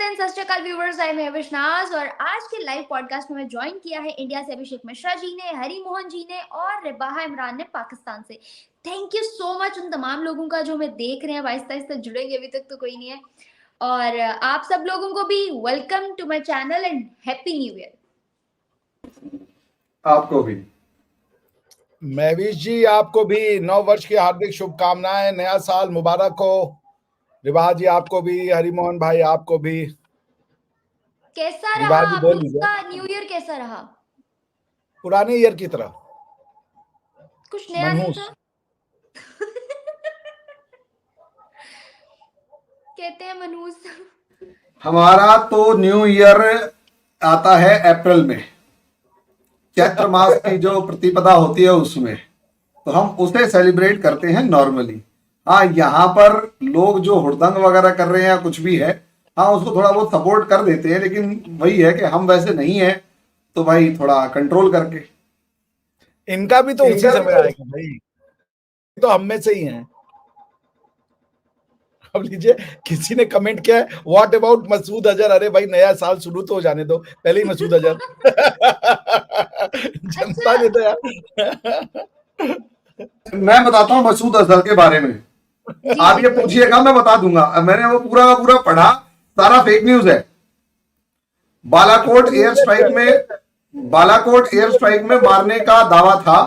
नमस्ते एंड सत श्री अकाल व्यूअर्स, आई एम विश्नाज और आज के लाइव पॉडकास्ट में ज्वाइन किया है इंडिया से अभिषेक मिश्रा जी ने, हरी मोहन जी ने और रिबाहा इमरान ने पाकिस्तान से। थैंक यू सो मच उन तमाम लोगों का जो हमें देख रहे हैं, आहिस्ता आहिस्ता जुड़ेंगे, अभी तक तो कोई नहीं है। और आप सब लोगों को भी welcome to my channel and happy new year. आपको भी महवीश जी, आपको भी नव वर्ष की हार्दिक शुभकामनाएं, नया साल मुबारक हो। रिबाहा जी आपको भी, हरिमोहन भाई आपको भी। कैसा रहा आप बोल लोगों का न्यू ईयर? कैसा रहा? पुराने ईयर की तरह कुछ नया नहीं था। कहते हैं मनहूस। हमारा तो न्यू ईयर आता है अप्रैल में, चैत्र मास की जो प्रतिपदा होती है उसमें, तो हम उसे सेलिब्रेट करते हैं नॉर्मली। हाँ, यहाँ पर लोग जो हुड़दंग वगैरह कर रहे हैं या कुछ भी है, हाँ उसको थोड़ा बहुत सपोर्ट कर देते हैं, लेकिन वही है कि हम वैसे नहीं है, तो भाई थोड़ा कंट्रोल करके। इनका भी तो उसी समय आएगा भाई, तो हम में से ही हैं। अब लीजिए, किसी ने कमेंट किया है व्हाट अबाउट मसूद अजहर। अरे भाई, नया साल शुरू तो हो जाने दो, पहले ही मसूद अजहर। जनता ने तो यार। मैं बताता हूँ मसूद अजहर के बारे में, आप ये पूछिएगा मैं बता दूंगा। मैंने वो पूरा का पूरा पढ़ा, सारा फेक न्यूज है। बालाकोट एयर स्ट्राइक में मारने का दावा था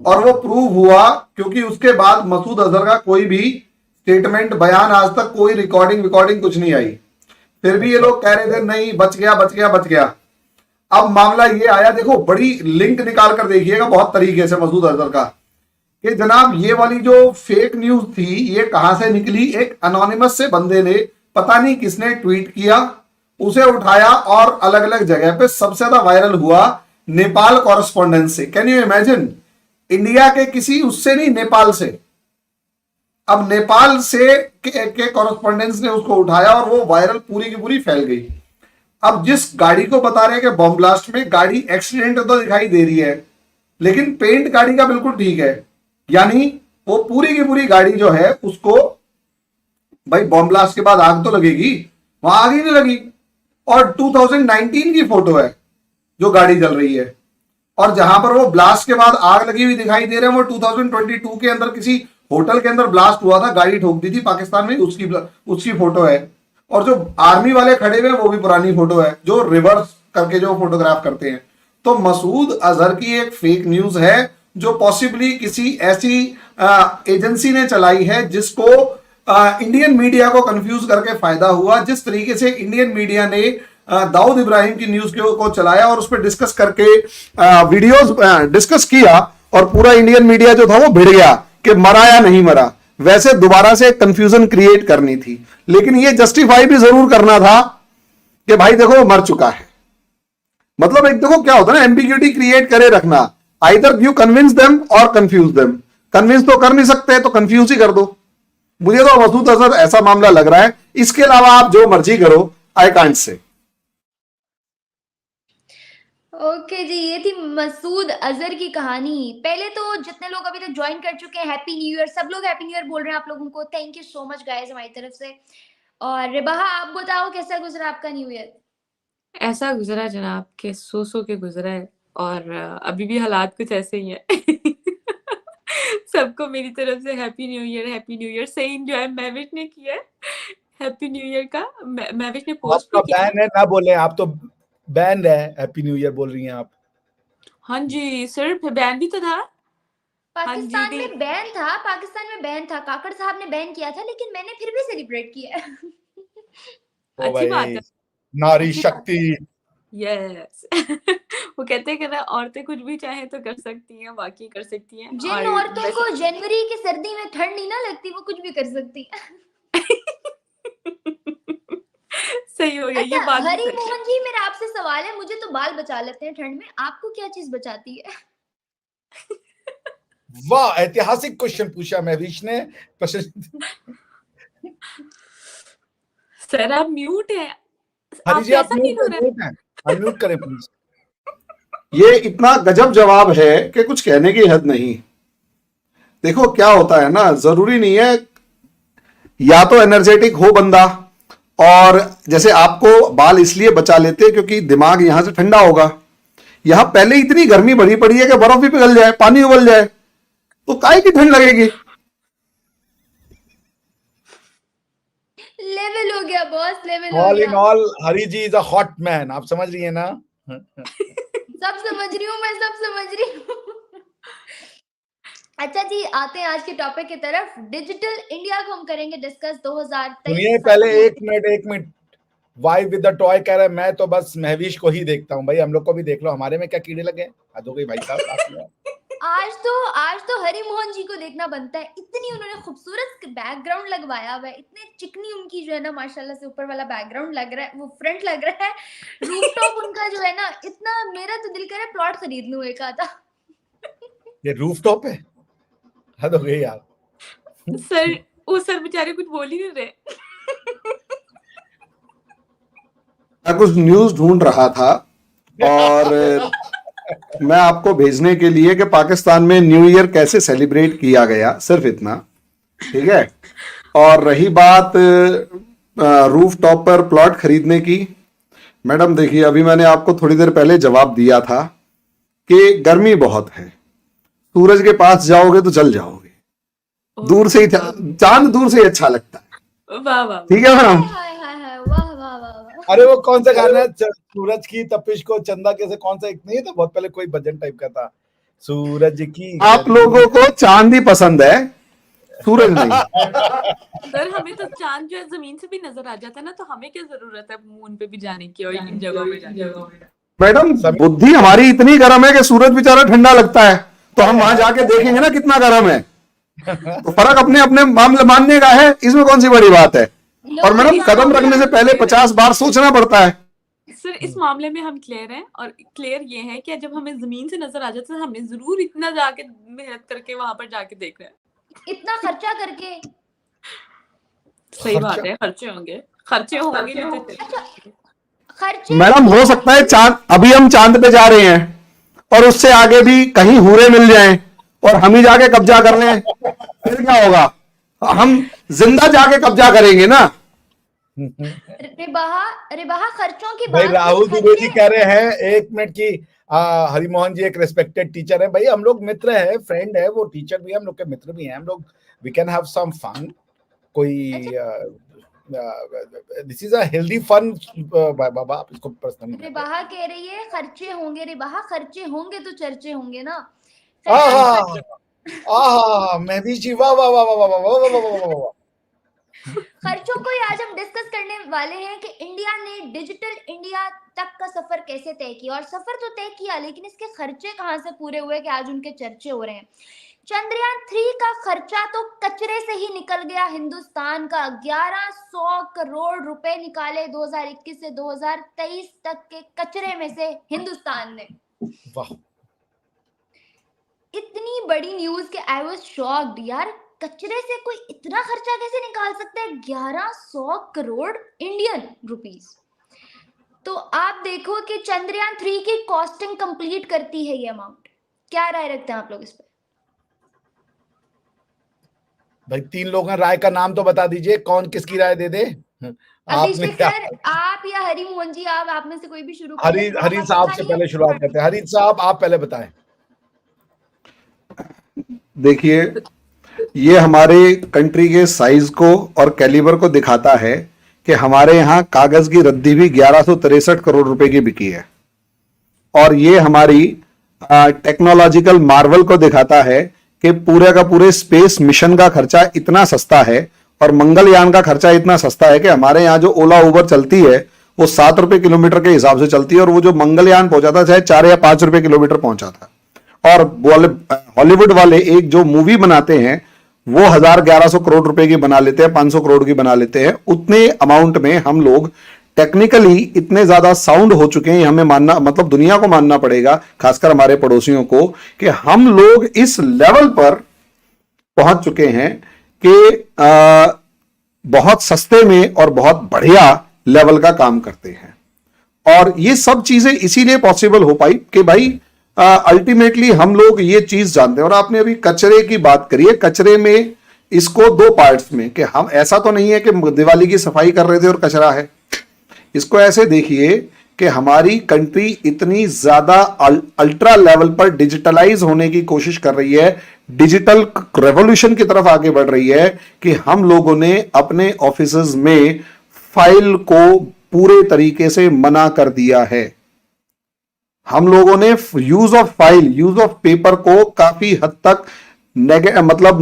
और वो प्रूव हुआ, क्योंकि उसके बाद मसूद अजहर का कोई भी स्टेटमेंट, बयान, आज तक कोई रिकॉर्डिंग कुछ नहीं आई। फिर भी ये लोग कह रहे थे नहीं, बच गया। अब मामला ये आया, देखो बड़ी लिंक निकाल कर देखिएगा बहुत तरीके से मसूद अजहर का, कि जनाब ये वाली जो फेक न्यूज थी ये कहां से निकली। एक अनोनिमस से बंदे ने, पता नहीं किसने ट्वीट किया, उसे उठाया और अलग अलग जगह पे सबसे ज्यादा वायरल हुआ नेपाल कॉरेस्पॉन्डेंस से। कैन यू इमेजिन, इंडिया के किसी उससे नहीं, नेपाल से। अब नेपाल से के कॉरेस्पॉन्डेंस ने उसको उठाया और वो वायरल पूरी की पूरी फैल गई। अब जिस गाड़ी को बता रहे हैं कि बॉम्ब ब्लास्ट में, गाड़ी एक्सीडेंट तो दिखाई दे रही है, लेकिन पेंट गाड़ी का बिल्कुल ठीक है। यानी वो पूरी की पूरी गाड़ी जो है उसको, भाई बॉम्ब ब्लास्ट के बाद आग तो लगेगी, वहां आग ही नहीं लगी। और 2019 की फोटो है जो गाड़ी जल रही है, और जहां पर वो ब्लास्ट के बाद आग लगी हुई दिखाई दे रहे हैं वो 2022 के अंदर किसी होटल के अंदर ब्लास्ट हुआ था, गाड़ी ठोक दी थी पाकिस्तान में, उसकी फोटो है। और जो आर्मी वाले खड़े हुए वो भी पुरानी फोटो है, जो रिवर्स करके जो फोटोग्राफ करते हैं। तो मसूद अजहर की एक फेक न्यूज है जो पॉसिबली किसी ऐसी एजेंसी ने चलाई है जिसको इंडियन मीडिया को कंफ्यूज करके फायदा हुआ। जिस तरीके से इंडियन मीडिया ने दाऊद इब्राहिम की न्यूज को चलाया और उस पर डिस्कस करके वीडियोस डिस्कस किया, और पूरा इंडियन मीडिया जो था वो भिड़ गया कि मरा या नहीं मरा, वैसे दोबारा से कंफ्यूजन क्रिएट करनी थी। लेकिन ये जस्टिफाई भी जरूर करना था कि भाई देखो मर चुका है। मतलब एक देखो क्या होता है ना, एम्बिग्यूटी क्रिएट करे रखना। आइदर यू कन्विंस देम और कंफ्यूज देम। कन्विंस तो कर नहीं सकते तो कंफ्यूज ही कर दो। मुझे तो मसूद अजहर ऐसा मामला लग रहा है, इसके अलावा आप जो मर्जी करो, आई कांट से। ओके जी, ये थी मसूद अजहर की कहानी। पहले तो जितने लोग अभी तक ज्वाइन कर चुके हैं, हैप्पी न्यू ईयर। सब लोग हैप्पी न्यू ईयर बोल रहे हैं आप लोगों को, thank you so much guys हमारी तरफ से। और रिबाहा, आप बताओ कैसा गुजरा आपका न्यू ईयर? ऐसा गुजरा जनाब के सो के गुजरा है, और अभी भी हालात कुछ ऐसे ही हैं। सबको मेरी तरफ से हैप्पी न्यू ईयर। से एंजॉय महविश ने किया है हैप्पी न्यू ईयर का। महविश ने पोस्ट भी किया बैन है, ना बोले आप तो बैन है, हैप्पी न्यू ईयर बोल रही हैं आप। हाँ जी सर, बैन भी तो था पाकिस्तान में बैन था, काकड़ साहब ने बैन किया था, लेकिन मैंने फिर भी सेलिब्रेट किया। अच्छी बात है, नारी शक्ति। यस। वो कहते हैं कि ना, औरतें कुछ भी चाहे तो कर सकती हैं, बाकी कर सकती हैं। जिन औरतों को जनवरी की सर्दी में ठंड नहीं ना लगती, वो कुछ भी कर सकती है। सही हो गया। ये बात हरी मोहन जी, मेरा आपसे सवाल है, मुझे तो बाल बचा लेते हैं ठंड में, आपको क्या चीज बचाती है? वाह, ऐतिहासिक क्वेश्चन पूछा महवीश ने। सर आप म्यूट है। हरी जी आप अनम्यूट करें प्लीज। ये इतना गजब जवाब है कि कुछ कहने की हद नहीं। देखो क्या होता है ना, जरूरी नहीं है या तो एनर्जेटिक हो बंदा, और जैसे आपको बाल इसलिए बचा लेते हैं क्योंकि दिमाग यहां से ठंडा होगा। यहां पहले इतनी गर्मी भरी पड़ी है कि बर्फ भी पिघल जाए, पानी उबल जाए, तो काहे की ठंड लगेगी। लेवल हो गया बॉस, लेवल हो ऑल इन गया। All Hari ji is a hot man, आप समझ रही है ना? सब समझ रही हूँ मैं, सब समझ रही हूँ। अच्छा जी, आते हैं आज के टॉपिक की तरफ। डिजिटल इंडिया को हम करेंगे डिस्कस। 2023 सुनिए पहले एक minute, wife with the toy कह रहा है मैं तो बस महवीश को ही देखता हूँ। भाई हम लोग को भी देख लो, हमारे में क्या कीड़े लगे? हद हो गई भाई साहब, काफी है। आज तो हरि मोहन जी को देखना बनता है। इतनी उन्होंने खूबसूरत बैकग्राउंड लगवाया हुआ है, इतने चिकनी उनकी जो है ना माशाल्लाह से ऊपर वाला बैकग्राउंड लग रहा है, वो फ्रंट लग रहा है, रूफटॉप उनका जो है ना, इतना मेरा तो दिल करे प्लॉट खरीद लूं एक आधा। ये रूफटॉप है, हद हो गई यार। सर वो सर बेचारे कुछ बोल ही नहीं रहे। मैं कुछ न्यूज ढूंढ रहा था और मैं आपको भेजने के लिए कि पाकिस्तान में न्यू ईयर कैसे सेलिब्रेट किया गया, सिर्फ इतना, ठीक है। और रही बात रूफ टॉप पर प्लॉट खरीदने की, मैडम देखिए अभी मैंने आपको थोड़ी देर पहले जवाब दिया था कि गर्मी बहुत है, सूरज के पास जाओगे तो जल जाओगे, दूर से ही चांद दूर से ही अच्छा लगता है। वाह वाह। ठीक है मैडम। हाय हाय हाय, वाह वाह वाह वाह। अरे वो कौन सा गाना है, सूरज की तपिश को चंदा कैसे, कौन सा, एक नहीं था बहुत पहले कोई भजन टाइप का था, सूरज की। आप लोगों को चांद ही पसंद है, सूरज नहीं। सर हमें तो चांद जो है जमीन से भी नजर आ जाता है ना, तो हमें क्या जरूरत है मून पे भी जाने की और इन जगहों पे जाने की। मैडम बुद्धि हमारी इतनी गर्म है कि सूरज बेचारा ठंडा लगता है, तो हम वहां जाके देखेंगे ना कितना गर्म है। तो फर्क अपने अपने मामले मानने का है, इसमें कौन सी बड़ी बात है। और मैडम कदम रखने से पहले 50 बार सोचना पड़ता है। सर इस मामले में हम क्लियर हैं, और क्लियर ये है कि जब हमें जमीन से नजर आ जाता है हमने जरूर इतना जाके मेहनत करके वहां पर जाके देखना है, इतना खर्चा करके। सही बात है, खर्चे होंगे खर्चे मैडम हो सकता है चांद, अभी हम चांद पे जा रहे हैं और उससे आगे भी कहीं हूरे मिल जाएं और हम ही जाके कब्जा कर लें, फिर क्या होगा? हम जिंदा जाके कब्जा करेंगे ना। रिबाहा खर्चों की भाई बात। राहुल दुबे जी कह रहे हैं एक मिनट की, हरिमोहन जी एक रिस्पेक्टेड टीचर है। भाई हम लोग मित्र है, फ्रेंड है, वो टीचर भी है, हम लोग के मित्र भी हैं, हम लोग we can have some fun. कोई this is a healthy fun बाबा, आप इसको पर्सनली। रिबाहा कह रही है खर्चे होंगे, रिबाहा खर्चे होंगे तो चर्चे होंगे ना। महवीश जी वाह वाह वाह वाह वाह वाह वाह वाह वाह वाह। खर्चों को ही आज हम डिस्कस करने वाले हैं कि इंडिया ने डिजिटल इंडिया तक का सफर कैसे तय किया। और सफर तो तय किया, लेकिन इसके खर्चे कहां से पूरे हुए कि आज उनके चर्चे हो रहे हैं। चंद्रयान 3 का खर्चा तो कचरे से ही निकल गया। हिंदुस्तान का 1100 करोड़ रुपए निकाले 2021 से 2023 तक के कचरे में से हिंदुस्तान ने। वाह, इतनी बड़ी न्यूज के आई वाज शॉक्ड यार। कचरे से कोई इतना खर्चा कैसे निकाल सकता है? 1100 करोड़ इंडियन रुपीस। तो आप देखो कि चंद्रयान 3 की कॉस्टिंग कंप्लीट करती है ये अमाउंट। क्या राय रखते हैं आप लोग इस पे? भाई 3 लोगों राय का नाम तो बता दीजिए, कौन किसकी राय दे दे। अभिषेक सर, आप या हरि मोहन जी, आप में से कोई भी शुरू करें। हरी साहब से पहले शुरुआत करते हैं। हरी साहब आप पहले बताएं। देखिए ये हमारे कंट्री के साइज को और कैलिबर को दिखाता है कि हमारे यहाँ कागज की रद्दी भी 1163 करोड़ रुपए की बिकी है। और ये हमारी टेक्नोलॉजिकल मार्वल को दिखाता है कि पूरे का पूरे स्पेस मिशन का खर्चा इतना सस्ता है और मंगलयान का खर्चा इतना सस्ता है कि हमारे यहाँ जो ओला उबर चलती है वो 7 रुपए किलोमीटर के हिसाब से चलती है, और वो जो मंगलयान पहुंचा था चाहे 4 या 5 रुपए किलोमीटर पहुंचा था। और हॉलीवुड वाले एक जो मूवी बनाते हैं वो 1100 करोड़ रुपए की बना लेते हैं, 500 करोड़ की बना लेते हैं। उतने अमाउंट में हम लोग टेक्निकली इतने ज्यादा साउंड हो चुके हैं, हमें मानना, मतलब दुनिया को मानना पड़ेगा, खासकर हमारे पड़ोसियों को, कि हम लोग इस लेवल पर पहुंच चुके हैं कि बहुत सस्ते में और बहुत बढ़िया लेवल का काम करते हैं। और ये सब चीजें इसीलिए पॉसिबल हो पाई कि भाई अल्टीमेटली हम लोग ये चीज जानते हैं। और आपने अभी कचरे की बात करी है, कचरे में इसको दो पार्ट्स में, कि हम ऐसा तो नहीं है कि दिवाली की सफाई कर रहे थे और कचरा है। इसको ऐसे देखिए कि हमारी कंट्री इतनी ज्यादा अल्ट्रा लेवल पर डिजिटलाइज होने की कोशिश कर रही है, डिजिटल रेवोल्यूशन की तरफ आगे बढ़ रही है, कि हम लोगों ने अपने ऑफिसेज में फाइल को पूरे तरीके से मना कर दिया है। हम लोगों ने use of file, use of paper को काफी हद तक मतलब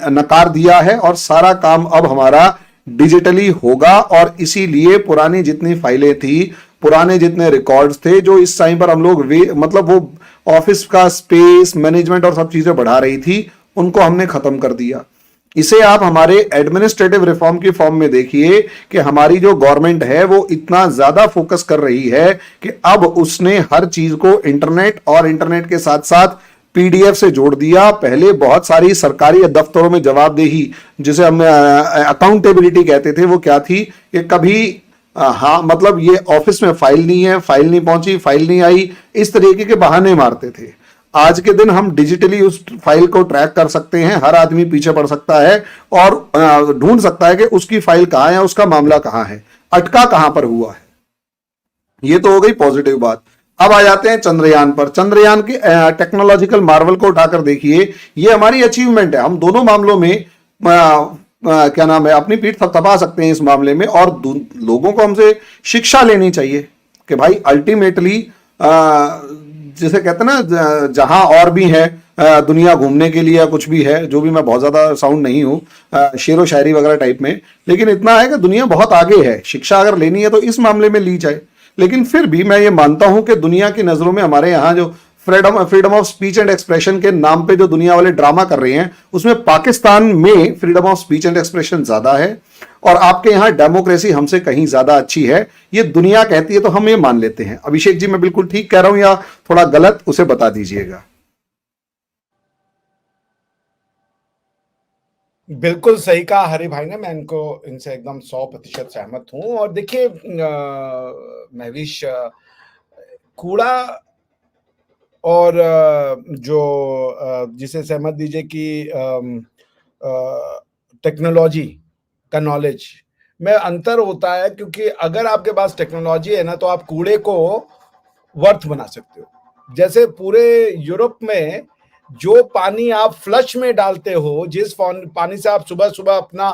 नकार दिया है, और सारा काम अब हमारा डिजिटली होगा। और इसीलिए पुरानी जितनी फाइलें थी, पुराने जितने रिकॉर्ड्स थे, जो इस टाइम पर हम लोग मतलब वो ऑफिस का स्पेस मैनेजमेंट और सब चीजें बढ़ा रही थी, उनको हमने खत्म कर दिया। इसे आप हमारे एडमिनिस्ट्रेटिव रिफॉर्म की फॉर्म में देखिए कि हमारी जो गवर्नमेंट है वो इतना ज्यादा फोकस कर रही है कि अब उसने हर चीज को इंटरनेट और इंटरनेट के साथ साथ पीडीएफ से जोड़ दिया। पहले बहुत सारी सरकारी दफ्तरों में जवाबदेही, जिसे हम अकाउंटेबिलिटी कहते थे, वो क्या थी कि कभी हाँ मतलब ये ऑफिस में फाइल नहीं है, फाइल नहीं पहुंची, फाइल नहीं आई, इस तरीके के बहाने मारते थे। आज के दिन हम डिजिटली उस फाइल को ट्रैक कर सकते हैं, हर आदमी पीछे पड़ सकता है और ढूंढ सकता है कि उसकी फाइल कहां है, उसका मामला कहां है, अटका कहां पर हुआ है। ये तो हो गई पॉजिटिव बात। अब आ जाते हैं चंद्रयान पर। चंद्रयान की टेक्नोलॉजिकल मार्वल को उठाकर देखिए, ये हमारी अचीवमेंट है। हम दोनों मामलों में क्या नाम है, अपनी पीठ थपथपा सकते हैं इस मामले में, और लोगों को हमसे शिक्षा लेनी चाहिए कि भाई अल्टीमेटली जिसे कहते हैं ना, जहां और भी है दुनिया घूमने के लिए, या कुछ भी है, जो भी मैं बहुत ज्यादा साउंड नहीं हूं शेरो शायरी वगैरह टाइप में, लेकिन इतना है कि दुनिया बहुत आगे है। शिक्षा अगर लेनी है तो इस मामले में ली जाए। लेकिन फिर भी मैं ये मानता हूं कि दुनिया की नजरों में हमारे यहाँ जो freedom of speech and expression के नाम पे जो दुनिया वाले ड्रामा कर रहे हैं, उसमें पाकिस्तान में freedom of speech and expression ज्यादा है, और आपके यहाँ डेमोक्रेसी हमसे कहीं ज्यादा अच्छी है। ये दुनिया कहती है तो हम ये मान लेते हैं। अभिषेक जी, मैं बिल्कुल ठीक कह रहा हूं या थोड़ा गलत, उसे बता दीजिएगा। बिल्कुल सही कहा हरि भाई ने, मैं इनसे एकदम 100% सहमत हूं। और देखिए महविश, कूड़ा और जो जिसे सहमत दीजिए कि टेक्नोलॉजी का नॉलेज में अंतर होता है, क्योंकि अगर आपके पास टेक्नोलॉजी है ना, तो आप कूड़े को वर्थ बना सकते हो। जैसे पूरे यूरोप में जो पानी आप फ्लश में डालते हो, जिस पानी से आप सुबह सुबह अपना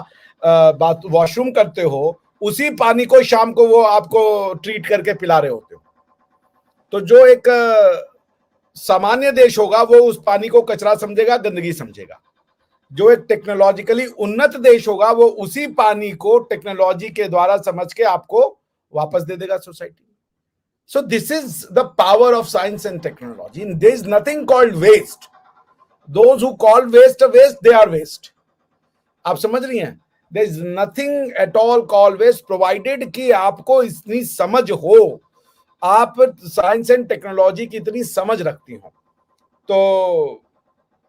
वॉशरूम करते हो, उसी पानी को शाम को वो आपको ट्रीट करके पिला रहे होते हो। तो जो एक सामान्य देश होगा वो उस पानी को कचरा समझेगा, गंदगी समझेगा। जो एक टेक्नोलॉजिकली उन्नत देश होगा वो उसी पानी को टेक्नोलॉजी के द्वारा समझ के आपको वापस दे देगा society. So this is the power of science and technology. There is nothing called waste. Those who call waste waste, they are waste. आप समझ रही हैं? There is nothing at all called waste, provided कि आपको इतनी समझ हो, आप साइंस एंड टेक्नोलॉजी की इतनी समझ रखती हो। तो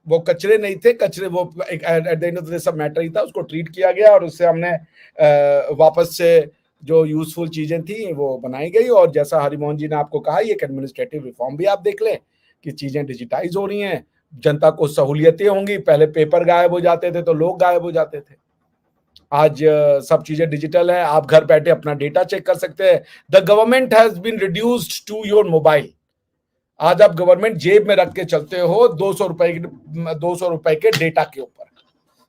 वो कचरे नहीं थे, कचरे वो at the end of the day सब मैटर ही था, उसको ट्रीट किया गया और उससे हमने वापस से जो यूजफुल चीजें थी वो बनाई गई। और जैसा हरिमोहन जी ने आपको कहा, ये एडमिनिस्ट्रेटिव रिफॉर्म भी आप देख लें कि चीजें डिजिटाइज हो रही हैं, जनता को सहूलियतें होंगी। पहले पेपर गायब हो जाते थे तो लोग गायब हो जाते थे, आज सब चीजें डिजिटल है। आप घर बैठे अपना डेटा चेक कर सकते हैं। The government has been reduced to your mobile. आज आप गवर्नमेंट जेब में रख के चलते हो 200 रुपए के डेटा के ऊपर।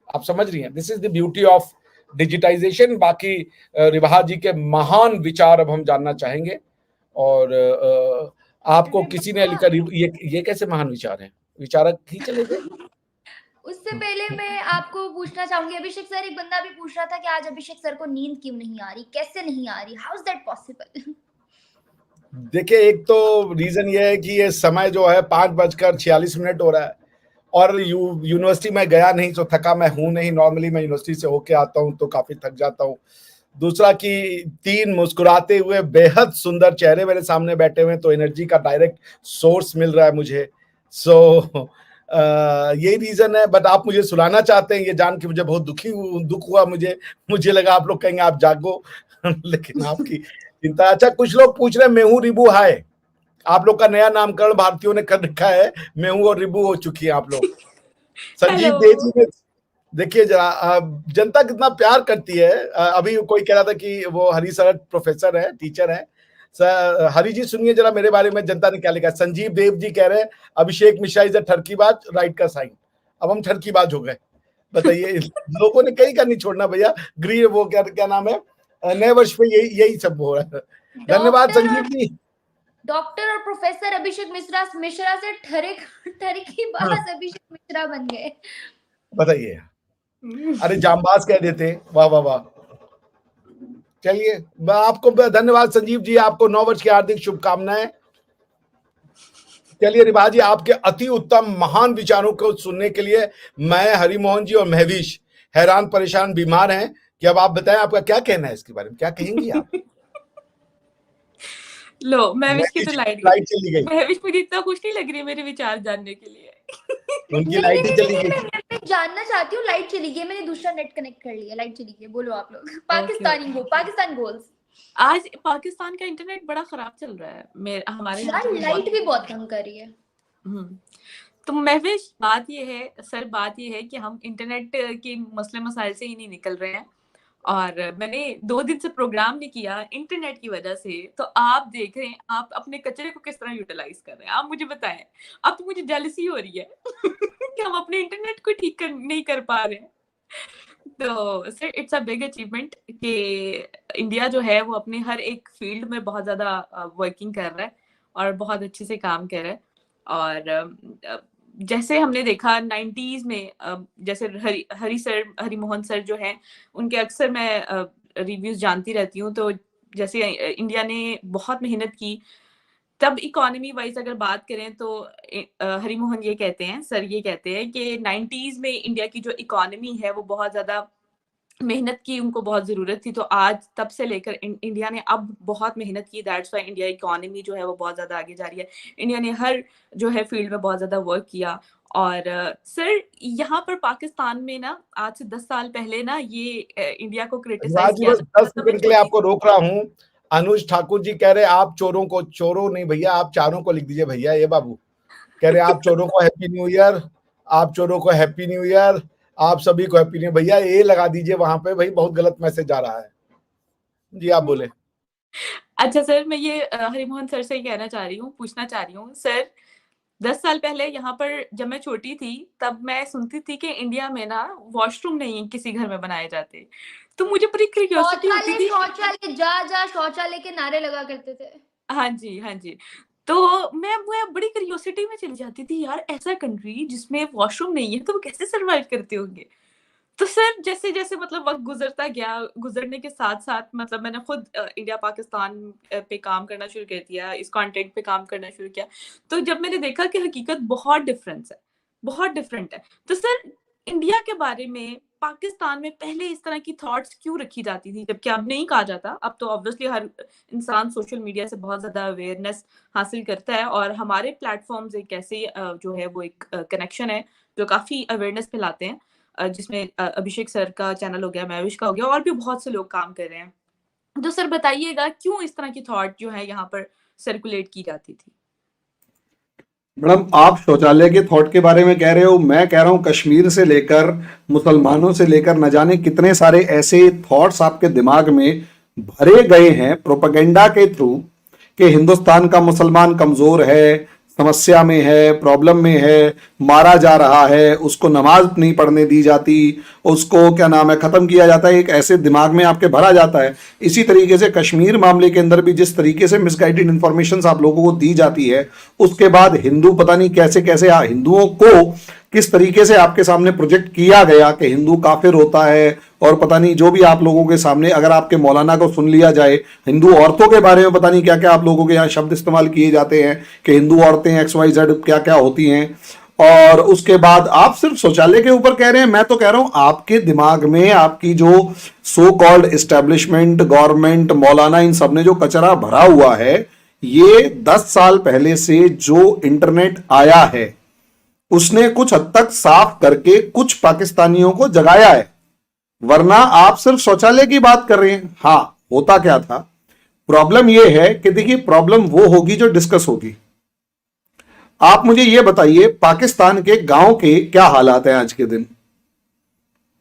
आप समझ रही हैं? This is the beauty of digitization. बाकी रिवाहा जी के महान विचार अब हम जानना चाहेंगे। और आपको किसी ने लिखा, ये कैसे महान विचार है, विचारक ही चले गए। उससे पहले मैं आपको पूछना चाहूंगी, अभिषेक सर, एक बंदा भी पूछ रहा था कि आज अभिषेक सर को नींद क्यों नहीं आ रही, कैसे नहीं आ रही, हाउ इज दैट पॉसिबल? देखिए, एक तो रीजन ये है कि ये समय जो है 5:46 हो रहा है, और यूनिवर्सिटी में गया नहीं तो थका मैं हूं नहीं। नॉर्मली मैं यूनिवर्सिटी से होके आता हूं तो काफी थक जाता हूं। दूसरा कि 3 मुस्कुराते हुए बेहद सुंदर चेहरे मेरे सामने बैठे हुए, तो एनर्जी का डायरेक्ट सोर्स मिल रहा है मुझे। सो यही रीजन है। बट आप मुझे सुलाना चाहते हैं, ये जान के मुझे बहुत दुख हुआ। मुझे लगा आप लोग कहेंगे आप जागो लेकिन आपकी चिंता। अच्छा, कुछ लोग पूछ रहे हैं मेहू रिबू हाय। आप लोग का नया नामकरण भारतीयों ने कर रखा है, मेहू और रिबू हो चुकी है आप लोग। संजीव देव जी ने देखिए जरा जनता कितना प्यार करती है। अभी कोई कह रहा था कि वो हरी सर प्रोफेसर है, टीचर है। सर हरी जी सुनिए जरा मेरे बारे में जनता ने क्या लिखा। संजीव देव जी कह रहे हैं Abhishek Mishra is a ठरकीबाज, right का साइन। अब हम ठरकीबाज हो गए, बताइए। लोगों ने कहीं का नहीं छोड़ना भैया। ग्रीन वो क्या क्या नाम है, नए वर्ष पे यही सब हो रहा है। धन्यवाद संजीव जी। डॉक्टर और प्रोफेसर अभिषेक मिश्रा से ठरकीबाज अभिषेक मिश्रा बन गए। बताइए, अरे जामबाज कह देते। वाह वाह वाह। चलिए आपको धन्यवाद संजीव जी, आपको 9 वर्ष की हार्दिक शुभकामनाएं। चलिए रिभा जी, आपके अति उत्तम महान विचारों को सुनने के लिए मैं, हरिमोहन जी और महविश हैरान परेशान बीमार हैं कि अब आप बताएं आपका क्या कहना है इसके बारे में, क्या कहेंगी आप? लो महविश की तो लाइट चली गई। महविश मुझे इतना खुश नहीं लग रही मेरे विचार जानने के लिए। उनकी लाइट ही चली गई। मैं जानना चाहती हूँ, लाइट चली गई, मैंने दूसरा नेट कनेक्ट कर लिया, लाइट चली गई। बोलो आप लोग। पाकिस्तान गोल्स। आज पाकिस्तान का इंटरनेट बड़ा खराब चल रहा है, हमारे यहाँ लाइट भी बहुत तंग कर रही है। तो महविश बात ये है कि हम इंटरनेट के मसले मसाइल से ही नहीं निकल रहे हैं, और मैंने 2 दिन से प्रोग्राम नहीं किया इंटरनेट की वजह से। तो आप देख रहे हैं आप अपने कचरे को किस तरह यूटिलाइज कर रहे हैं, आप मुझे बताएं। अब तो मुझे जेलसी हो रही है कि हम अपने इंटरनेट को ठीक नहीं कर पा रहे हैं। तो sir it's a big achievement कि इंडिया जो है वो अपने हर एक फील्ड में बहुत ज्यादा वर्किंग कर रहा है और बहुत अच्छे से काम कर रहा है। और जैसे हमने देखा 90s में, जैसे हरिमोहन सर जो हैं उनके अक्सर मैं रिव्यूज जानती रहती हूँ। तो जैसे इंडिया ने बहुत मेहनत की, तब इकोनॉमी वाइज अगर बात करें तो हरिमोहन ये कहते हैं कि 90s में इंडिया की जो इकोनॉमी है वो बहुत ज्यादा मेहनत की, उनको बहुत जरूरत थी। तो आज तब से लेकर इंडिया ने अब बहुत मेहनत की, दैट्स व्हाई इंडिया इकोनॉमी जो है वो बहुत ज्यादा आगे जा रही है। इंडिया ने हर जो है फील्ड में बहुत ज्यादा वर्क किया। और सर यहाँ पर पाकिस्तान में ना आज से 10 साल पहले ना ये इंडिया को क्रिटिसाइज किया। 10 सेकंड के लिए आपको रोक रहा हूँ। अनुज ठाकुर जी कह रहे आप चोरों नहीं भैया, आप चारों को लिख दीजिए भैया। ये बाबू कह रहे आप चोरों को हैप्पी न्यू ईयर, आप चोरों को हैप्पी न्यू ईयर, आप सभी को हैप्पी न्यू। भैया ये लगा दीजिए वहां पे, भाई बहुत गलत मैसेज जा रहा है। जी आप बोले। अच्छा सर, मैं ये हरिमोहन सर से पूछना चाह रही हूँ सर, 10 साल पहले यहाँ पर जब मैं छोटी थी तब मैं सुनती थी कि इंडिया में ना वॉशरूम नहीं किसी घर में बनाए जाते। तो मुझे बड़ी क्यूरियोसिटी होती थी। शौचालय जा शौचालय के नारे लगा करते थे। हाँ जी। तो मैं बड़ी क्यूरियोसिटी में चली जाती थी, यार ऐसा कंट्री जिसमें वॉशरूम नहीं है तो वो कैसे सरवाइव करते होंगे। तो सर जैसे जैसे मतलब वक्त गुजरता गया, गुजरने के साथ साथ मतलब मैंने खुद इंडिया पाकिस्तान पे काम करना शुरू कर दिया, इस कंटेंट पे काम करना शुरू किया। तो जब मैंने देखा कि हकीकत बहुत डिफरेंट है। तो सर इंडिया के बारे में पाकिस्तान में पहले इस तरह की थॉट्स क्यों रखी जाती थी, जबकि अब नहीं कहा जाता। अब तो ऑब्वियसली हर इंसान सोशल मीडिया से बहुत ज्यादा अवेयरनेस हासिल करता है, और हमारे प्लेटफॉर्म्स एक ऐसे जो है वो एक कनेक्शन है जो काफी अवेयरनेस फैलाते हैं, जिसमें अभिषेक सर का चैनल हो गया, महविश का हो गया, और भी बहुत से लोग काम कर रहे हैं। तो सर बताइएगा क्यों इस तरह की थॉट जो है यहाँ पर सर्कुलेट की जाती थी। मैडम आप शौचालय के थॉट के बारे में कह रहे हो, मैं कह रहा हूं कश्मीर से लेकर मुसलमानों से लेकर न जाने कितने सारे ऐसे थॉट्स आपके दिमाग में भरे गए हैं प्रोपेगेंडा के थ्रू कि हिंदुस्तान का मुसलमान कमजोर है, समस्या में है, प्रॉब्लम में है, मारा जा रहा है, उसको नमाज नहीं पढ़ने दी जाती, उसको क्या नाम है खत्म किया जाता है, एक ऐसे दिमाग में आपके भरा जाता है। इसी तरीके से कश्मीर मामले के अंदर भी जिस तरीके से मिसगाइडेड इंफॉर्मेशन आप लोगों को दी जाती है, उसके बाद हिंदू पता नहीं कैसे कैसे हिंदुओं को किस तरीके से आपके सामने प्रोजेक्ट किया गया कि हिंदू काफिर होता है, और पता नहीं जो भी आप लोगों के सामने, अगर आपके मौलाना को सुन लिया जाए, हिंदू औरतों के बारे में पता नहीं क्या क्या आप लोगों के यहाँ शब्द इस्तेमाल किए जाते हैं कि हिंदू औरतें XYZ क्या क्या होती हैं। और उसके बाद आप सिर्फ शौचालय के ऊपर कह रहे हैं। मैं तो कह रहा हूं आपके दिमाग में आपकी जो सो कॉल्ड एस्टेब्लिशमेंट, गवर्नमेंट, मौलाना, इन सब ने जो कचरा भरा हुआ है, ये 10 साल पहले से जो इंटरनेट आया है उसने कुछ हद तक साफ करके कुछ पाकिस्तानियों को जगाया है, वरना आप सिर्फ शौचालय की बात कर रहे हैं। हाँ, होता क्या था, प्रॉब्लम यह है कि देखिए प्रॉब्लम वो होगी जो डिस्कस होगी। आप मुझे यह बताइए पाकिस्तान के गांव के क्या हालात हैं आज के दिन।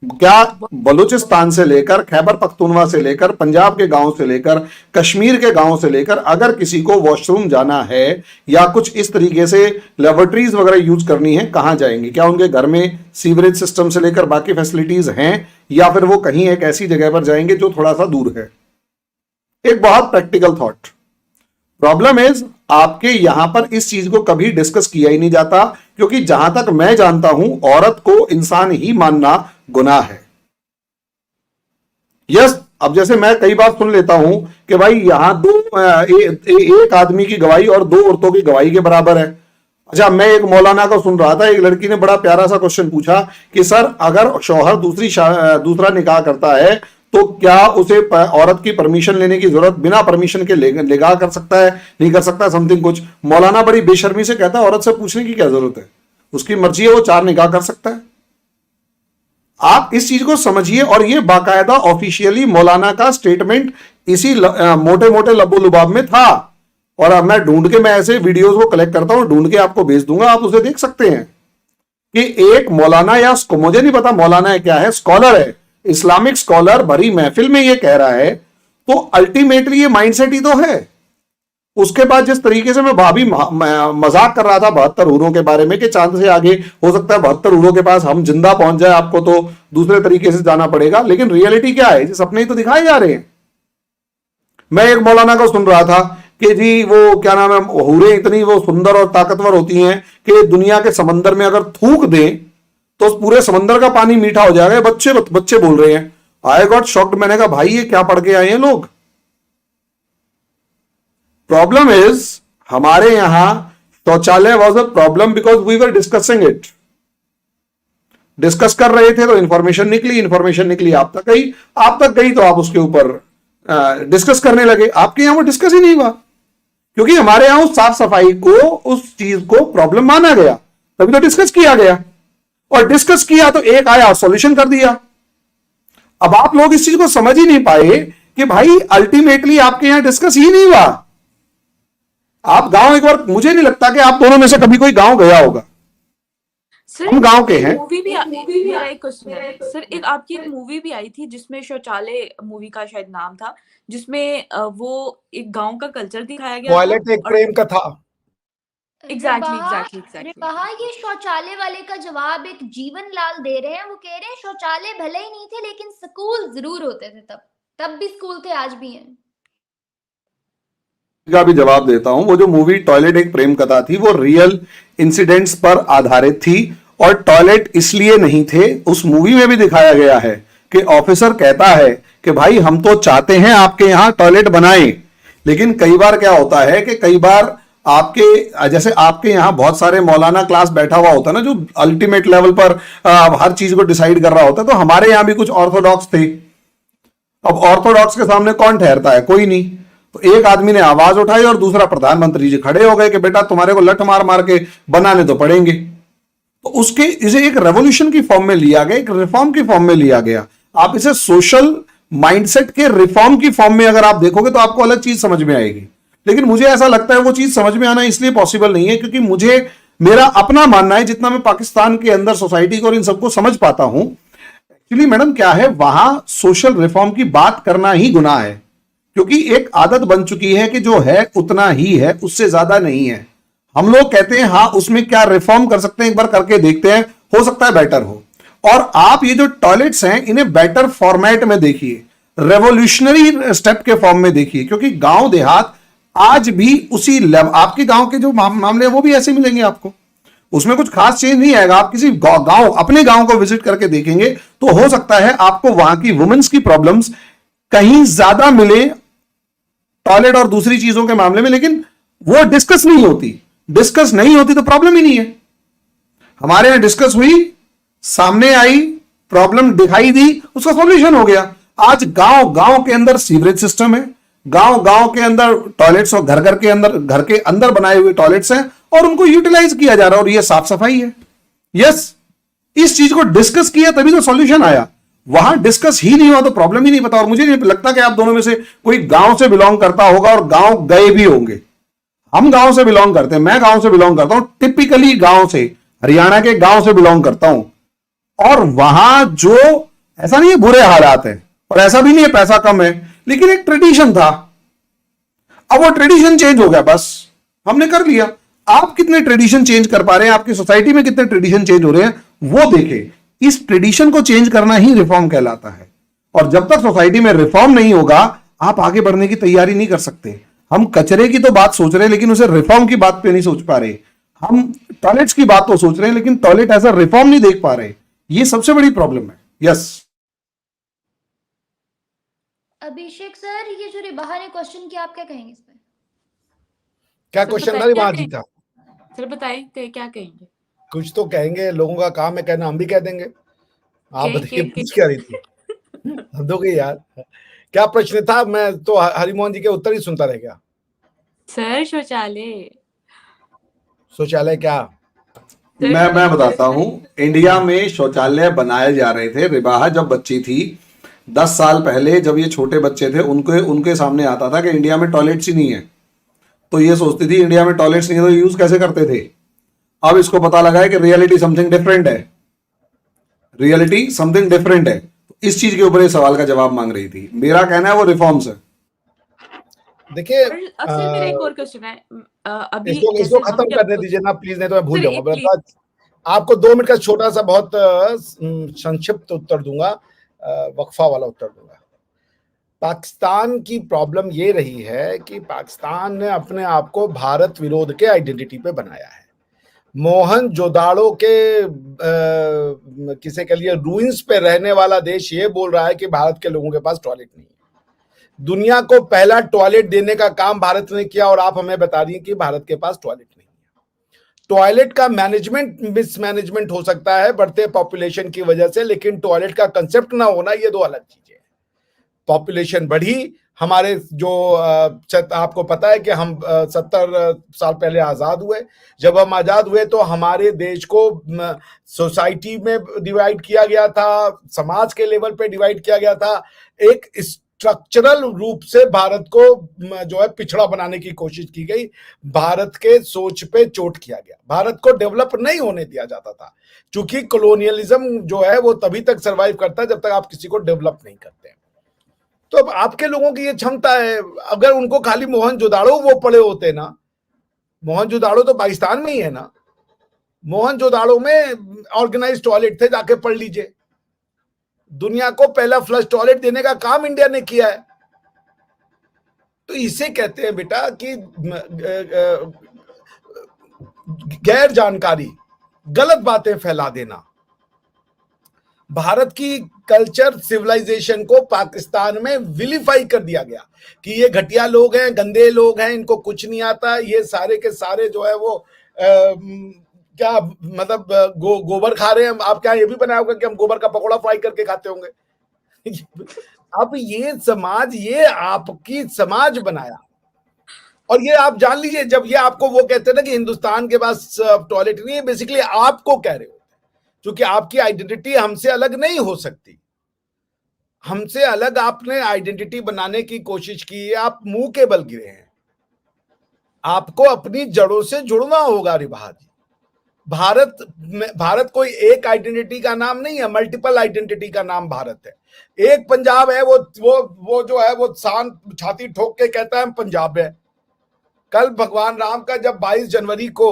क्या बलूचिस्तान से लेकर खैबर पख्तूनवा से लेकर पंजाब के गांव से लेकर कश्मीर के गांव से लेकर अगर किसी को वॉशरूम जाना है या कुछ इस तरीके से लेबोरेटरीज वगैरह यूज करनी है, कहां जाएंगे? क्या उनके घर में सीवरेज सिस्टम से लेकर बाकी फैसिलिटीज हैं, या फिर वो कहीं एक ऐसी जगह पर जाएंगे जो थोड़ा सा दूर है? एक बहुत प्रैक्टिकल थॉट। प्रॉब्लम इज आपके यहां पर इस चीज को कभी डिस्कस किया ही नहीं जाता, क्योंकि जहां तक मैं जानता हूं औरत को इंसान ही मानना गुनाह है। यस, अब जैसे मैं कई बार सुन लेता हूं कि भाई यहां एक आदमी की गवाही और 2 औरतों की गवाही के बराबर है। अच्छा, मैं एक मौलाना को सुन रहा था, एक लड़की ने बड़ा प्यारा सा क्वेश्चन पूछा कि सर अगर शौहर दूसरा निकाह करता है तो क्या उसे औरत की परमिशन लेने की जरूरत बिना परमिशन के निकाह कर सकता है, नहीं कर सकता, समथिंग कुछ। मौलाना बड़ी बेशर्मी से कहता है औरत से पूछने की क्या जरूरत है, उसकी मर्जी है, वो 4 निकाह कर सकता है। आप इस चीज को समझिए, और ये बाकायदा ऑफिशियली मौलाना का स्टेटमेंट इसी मोटे मोटे लबो लुबाब में था। और अब मैं ढूंढ के, मैं ऐसे वीडियोस को कलेक्ट करता हूं, ढूंढ के आपको भेज दूंगा, आप उसे देख सकते हैं कि एक मौलाना, या मुझे नहीं पता मौलाना है क्या है, स्कॉलर है, इस्लामिक स्कॉलर भरी महफिल में ये कह रहा है, तो अल्टीमेटली ये माइंडसेट ही तो है। उसके बाद जिस तरीके से मैं भाभी मजाक कर रहा था 72 हूरों के बारे में कि चांद से आगे हो सकता है 72 हूरों के पास हम जिंदा पहुंच जाए, आपको तो दूसरे तरीके से जाना पड़ेगा, लेकिन रियलिटी क्या है, सपने ही तो दिखाए जा रहे हैं। मैं एक मौलाना को सुन रहा था कि जी वो क्या नाम है, हूरें इतनी वो सुंदर और ताकतवर होती हैं कि दुनिया के समंदर में अगर थूक दें तो उस पूरे समंदर का पानी मीठा हो जाएगा। बच्चे बोल रहे हैं। I got shocked. मैंने कहा भाई ये क्या पढ़ के आए हैं लोग। प्रॉब्लम इज हमारे यहां शौचालय was a problem because we were discussing it. Discuss कर रहे थे तो इंफॉर्मेशन निकली आप तक गई तो आप उसके ऊपर डिस्कस करने लगे। आपके यहां वो डिस्कस ही नहीं हुआ, क्योंकि हमारे यहां उस साफ सफाई को, उस चीज को प्रॉब्लम माना गया, तभी तो डिस्कस किया गया। और डिस्कस किया तो एक आया सॉल्यूशन कर दिया। अब आप लोग इस चीज को समझ ही नहीं पाए कि भाई अल्टीमेटली आपके यहां डिस्कस ही नहीं हुआ। आप गांव, एक बार, मुझे नहीं लगता कि आप दोनों में से कभी कोई गांव गया होगा। हम गांव के हैं। मेरा एक क्वेश्चन है सर, एक आपकी एक मूवी भी आई थी जिसमें शौचालय मूवी का शायद नाम था, जिसमें वो एक गांव का कल्चर दिखाया गया, टॉयलेट एक प्रेम कथा। एग्जैक्टली। कहा ये शौचालय वाले का जवाब एक जीवन लाल दे रहे हैं। वो कह रहे हैं शौचालय भले ही नहीं थे लेकिन स्कूल जरूर होते थे, तब भी स्कूल थे, आज भी हैं। का भी जवाब देता हूं। वो जो मूवी टॉयलेट एक प्रेम कथा थी वो रियल इंसिडेंट्स पर आधारित थी, और टॉयलेट इसलिए नहीं थे, उस मूवी में भी दिखाया गया है कि ऑफिसर कहता है कि भाई हम तो चाहते हैं आपके यहां टॉयलेट बनाए, लेकिन कई बार क्या होता है कि कई बार जैसे आपके यहाँ बहुत सारे मौलाना क्लास बैठा हुआ होता है ना, जो अल्टीमेट लेवल पर हर चीज को डिसाइड कर रहा होता है, तो हमारे यहाँ भी कुछ ऑर्थोडॉक्स थे। अब ऑर्थोडॉक्स के सामने कौन ठहरता है? कोई नहीं। तो एक आदमी ने आवाज उठाई और दूसरा प्रधानमंत्री जी खड़े हो गए कि बेटा तुम्हारे को लठ मार मार के बनाने तो पड़ेंगे। तो उसके इसे एक रेवोल्यूशन की फॉर्म में लिया गया, एक रिफॉर्म की फॉर्म में लिया गया। आप इसे सोशल माइंडसेट के रिफॉर्म की फॉर्म में अगर आप देखोगे तो आपको अलग चीज समझ में आएगी। लेकिन मुझे ऐसा लगता है वो चीज समझ में आना इसलिए पॉसिबल नहीं है क्योंकि मेरा अपना मानना है, जितना मैं पाकिस्तान के अंदर सोसाइटी को और इन सबको समझ पाता हूं, एक्चुअली मैडम क्या है, वहां सोशल रिफॉर्म की बात करना ही गुनाह है, क्योंकि एक आदत बन चुकी है कि जो है उतना ही है, उससे ज्यादा नहीं है। हम लोग कहते हैं हाँ उसमें क्या रिफॉर्म कर सकते हैं, एक बार करके देखते हैं, हो सकता है बेटर हो। और आप ये जो टॉयलेट्स हैं इन्हें बेटर फॉर्मेट में देखिए, रेवोल्यूशनरी स्टेप के फॉर्म में देखिए, क्योंकि गांव देहात आज भी उसी आपके गांव के जो मामले हैं वो भी ऐसे मिलेंगे आपको, उसमें कुछ खास चेंज नहीं आएगा। आप किसी गांव, अपने गांव को विजिट करके देखेंगे तो हो सकता है आपको वहां की वुमेन्स की प्रॉब्लम्स कहीं ज्यादा मिले टॉयलेट और दूसरी चीजों के मामले में, लेकिन वो डिस्कस नहीं होती तो प्रॉब्लम ही नहीं है। हमारे यहां डिस्कस हुई, सामने आई, प्रॉब्लम दिखाई दी, उसका सॉल्यूशन हो गया। आज गांव के अंदर सीवरेज सिस्टम है, गांव के अंदर टॉयलेट्स और घर के अंदर बनाए हुए टॉयलेट्स हैं और उनको यूटिलाइज किया जा रहा है, और ये साफ सफाई है। यस, इस चीज को डिस्कस किया तभी तो सॉल्यूशन आया। वहां डिस्कस ही नहीं हुआ तो प्रॉब्लम ही नहीं पता। और मुझे नहीं लगता कि आप दोनों में से कोई गांव से बिलोंग करता होगा और गांव गए भी होंगे। हम गांव से बिलोंग करते हैं, मैं गांव से बिलोंग करता हूं, टिपिकली गांव से, हरियाणा के गांव से बिलोंग करता हूं। और वहां जो ऐसा नहीं है बुरे हालात हैं, और ऐसा भी नहीं है पैसा कम है, लेकिन एक ट्रेडिशन था। अब वो ट्रेडिशन चेंज हो गया, बस हमने कर लिया। आप कितने ट्रेडिशन चेंज कर पा रहे हैं, आपकी सोसाइटी में कितने ट्रेडिशन चेंज हो रहे हैं, वो देखें। इस ट्रेडिशन को चेंज करना ही रिफॉर्म कहलाता है। और जब तक सोसाइटी में रिफॉर्म नहीं होगा, आप आगे बढ़ने की तैयारी नहीं कर सकते। हम कचरे की तो बात सोच रहे हैं, लेकिन उसे रिफॉर्म की बात पे नहीं सोच पा रहे। हम टॉयलेट्स की बात तो सोच रहे हैं, लेकिन टॉयलेट एज अ रिफॉर्म नहीं देख पा रहे। ये सबसे बड़ी प्रॉब्लम है। यस अभिषेक सर, ये जो रिबाहा ने क्वेश्चन किया, आप क्या कहेंगे इस पे? क्या सर क्वेश्चन था बताइए, क्या रिबाहा जी का? सर बताइए क्या कहेंगे? कुछ तो कहेंगे, लोगों का काम है कहना, हम भी कह देंगे। आप बताइए पूछ क्या रही थी? हद हो गई यार। क्या प्रश्न था? मैं तो हरिमोहन जी के उत्तर ही सुनता रह गया। सर शौचालय क्या? मैं बताता हूं। इंडिया में शौचालय बनाए जा रहे थे। रिबाहा जब बच्ची थी 10 साल पहले, जब ये छोटे बच्चे थे, उनके सामने आता था कि इंडिया में टॉयलेट्स ही नहीं है, तो ये सोचती थी इंडिया में टॉयलेट्स नहीं है तो यूज कैसे करते थे। अब इसको पता लगा है कि रियलिटी समथिंग डिफरेंट है। रियलिटी समथिंग डिफरेंट है। इस चीज के ऊपर ये सवाल का जवाब मांग रही थी। मेरा कहना है वो रिफॉर्म्स है। देखिए, असल मेरा एक और क्वेश्चन है। अभी इसको खत्म करने दीजिए ना प्लीज, नहीं तो मैं भूल जाऊंगा। आपको 2 मिनट का छोटा सा बहुत संक्षिप्त उत्तर दूंगा, वक्फा वाला उत्तर दूंगा। पाकिस्तान की प्रॉब्लम ये रही है कि पाकिस्तान ने अपने आप को भारत विरोध के आइडेंटिटी पे बनाया है। मोहनजोदाड़ो के किसी के लिए रूइंस पे रहने वाला देश ये बोल रहा है कि भारत के लोगों के पास टॉयलेट नहीं है। दुनिया को पहला टॉयलेट देने का काम भारत ने किया, और आप हमें बता रही हैं कि भारत के पास टॉयलेट नहीं है। टॉयलेट का मैनेजमेंट मिसमैनेजमेंट हो सकता है बढ़ते पॉपुलेशन की वजह से, लेकिन टॉयलेट का कंसेप्ट ना होना, ये दो अलग चीजें हैं। पॉपुलेशन बढ़ी, हमारे जो आपको पता है कि हम 70 साल पहले आजाद हुए। जब हम आजाद हुए तो हमारे देश को सोसाइटी में डिवाइड किया गया था, समाज के लेवल पे डिवाइड किया गया था। एक स्ट्रक्चरल रूप से भारत को जो है पिछड़ा बनाने की कोशिश की गई। भारत के सोच पे चोट किया गया, भारत को डेवलप नहीं होने दिया जाता था, क्योंकि कॉलोनियलिज्म जो है वो तभी तक सरवाइव करता है जब तक आप किसी को डेवलप नहीं करते। तो अब आपके लोगों की ये क्षमता है, अगर उनको खाली मोहनजोदाड़ो वो पड़े होते ना, मोहनजोदाड़ो तो पाकिस्तान में ही है ना, मोहनजोदाड़ो में ऑर्गेनाइज टॉयलेट थे, जाके पढ़ लीजिए। दुनिया को पहला फ्लश टॉयलेट देने का काम इंडिया ने किया है। तो इसे कहते हैं बेटा कि गैर जानकारी, गलत बातें फैला देना। भारत की कल्चर सिविलाइजेशन को पाकिस्तान में विलीफाई कर दिया गया कि ये घटिया लोग हैं, गंदे लोग हैं, इनको कुछ नहीं आता, ये सारे के सारे जो है वो क्या मतलब गोबर खा रहे हैं। आप क्या ये भी बनाया होगा कि हम गोबर का पकौड़ा फ्राई करके खाते होंगे। अब ये समाज, ये आपकी समाज बनाया, और ये आप जान लीजिए, जब ये आपको वो कहते हैं ना कि हिंदुस्तान के पास टॉयलेट नहीं है, बेसिकली आपको कह रहे हो, क्योंकि आपकी आइडेंटिटी हमसे अलग नहीं हो सकती। हमसे अलग आपने आइडेंटिटी बनाने की कोशिश की है, आप मुंह के बल गिरे हैं। आपको अपनी जड़ों से जुड़ना होगा रिबाहा जी। भारत कोई एक आइडेंटिटी का नाम नहीं है, मल्टीपल आइडेंटिटी का नाम भारत है। एक पंजाब है, वो जो है वो शान छाती ठोक के कहता है पंजाब है। कल भगवान राम का जब 22 जनवरी को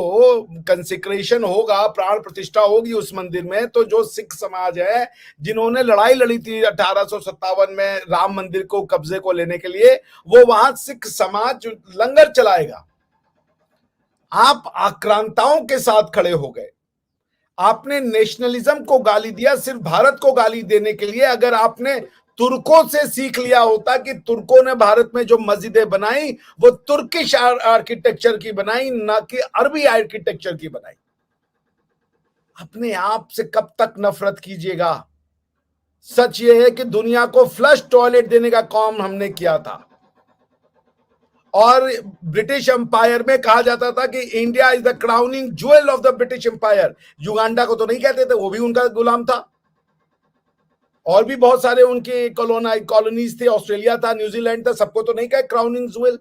कंसेक्रेशन होगा, प्राण प्रतिष्ठा होगी उस मंदिर में, तो जो सिख समाज है जिन्होंने लड़ाई लड़ी थी 1857 में राम मंदिर को कब्जे को लेने के लिए, वो वहां सिख समाज लंगर चलाएगा। आप आक्रांताओं के साथ खड़े हो गए। आपने नेशनलिज्म को गाली दिया सिर्फ भारत को गाली देने के लिए। अगर आपने तुर्कों से सीख लिया होता कि तुर्कों ने भारत में जो मस्जिदें बनाई वो तुर्किश आर्किटेक्चर की बनाई, ना कि अरबी आर्किटेक्चर की बनाई। अपने आप से कब तक नफरत कीजिएगा। सच ये है कि दुनिया को फ्लश टॉयलेट देने का काम हमने किया था, और ब्रिटिश एम्पायर में कहा जाता था कि India is the crowning jewel of the British empire. Uganda को तो नहीं कहते थे, वो भी उनका गुलाम था, और भी बहुत सारे उनके कॉलोनीज थे, ऑस्ट्रेलिया था, न्यूजीलैंड था, सबको तो नहीं कहा क्राउनिंग ज्वेल।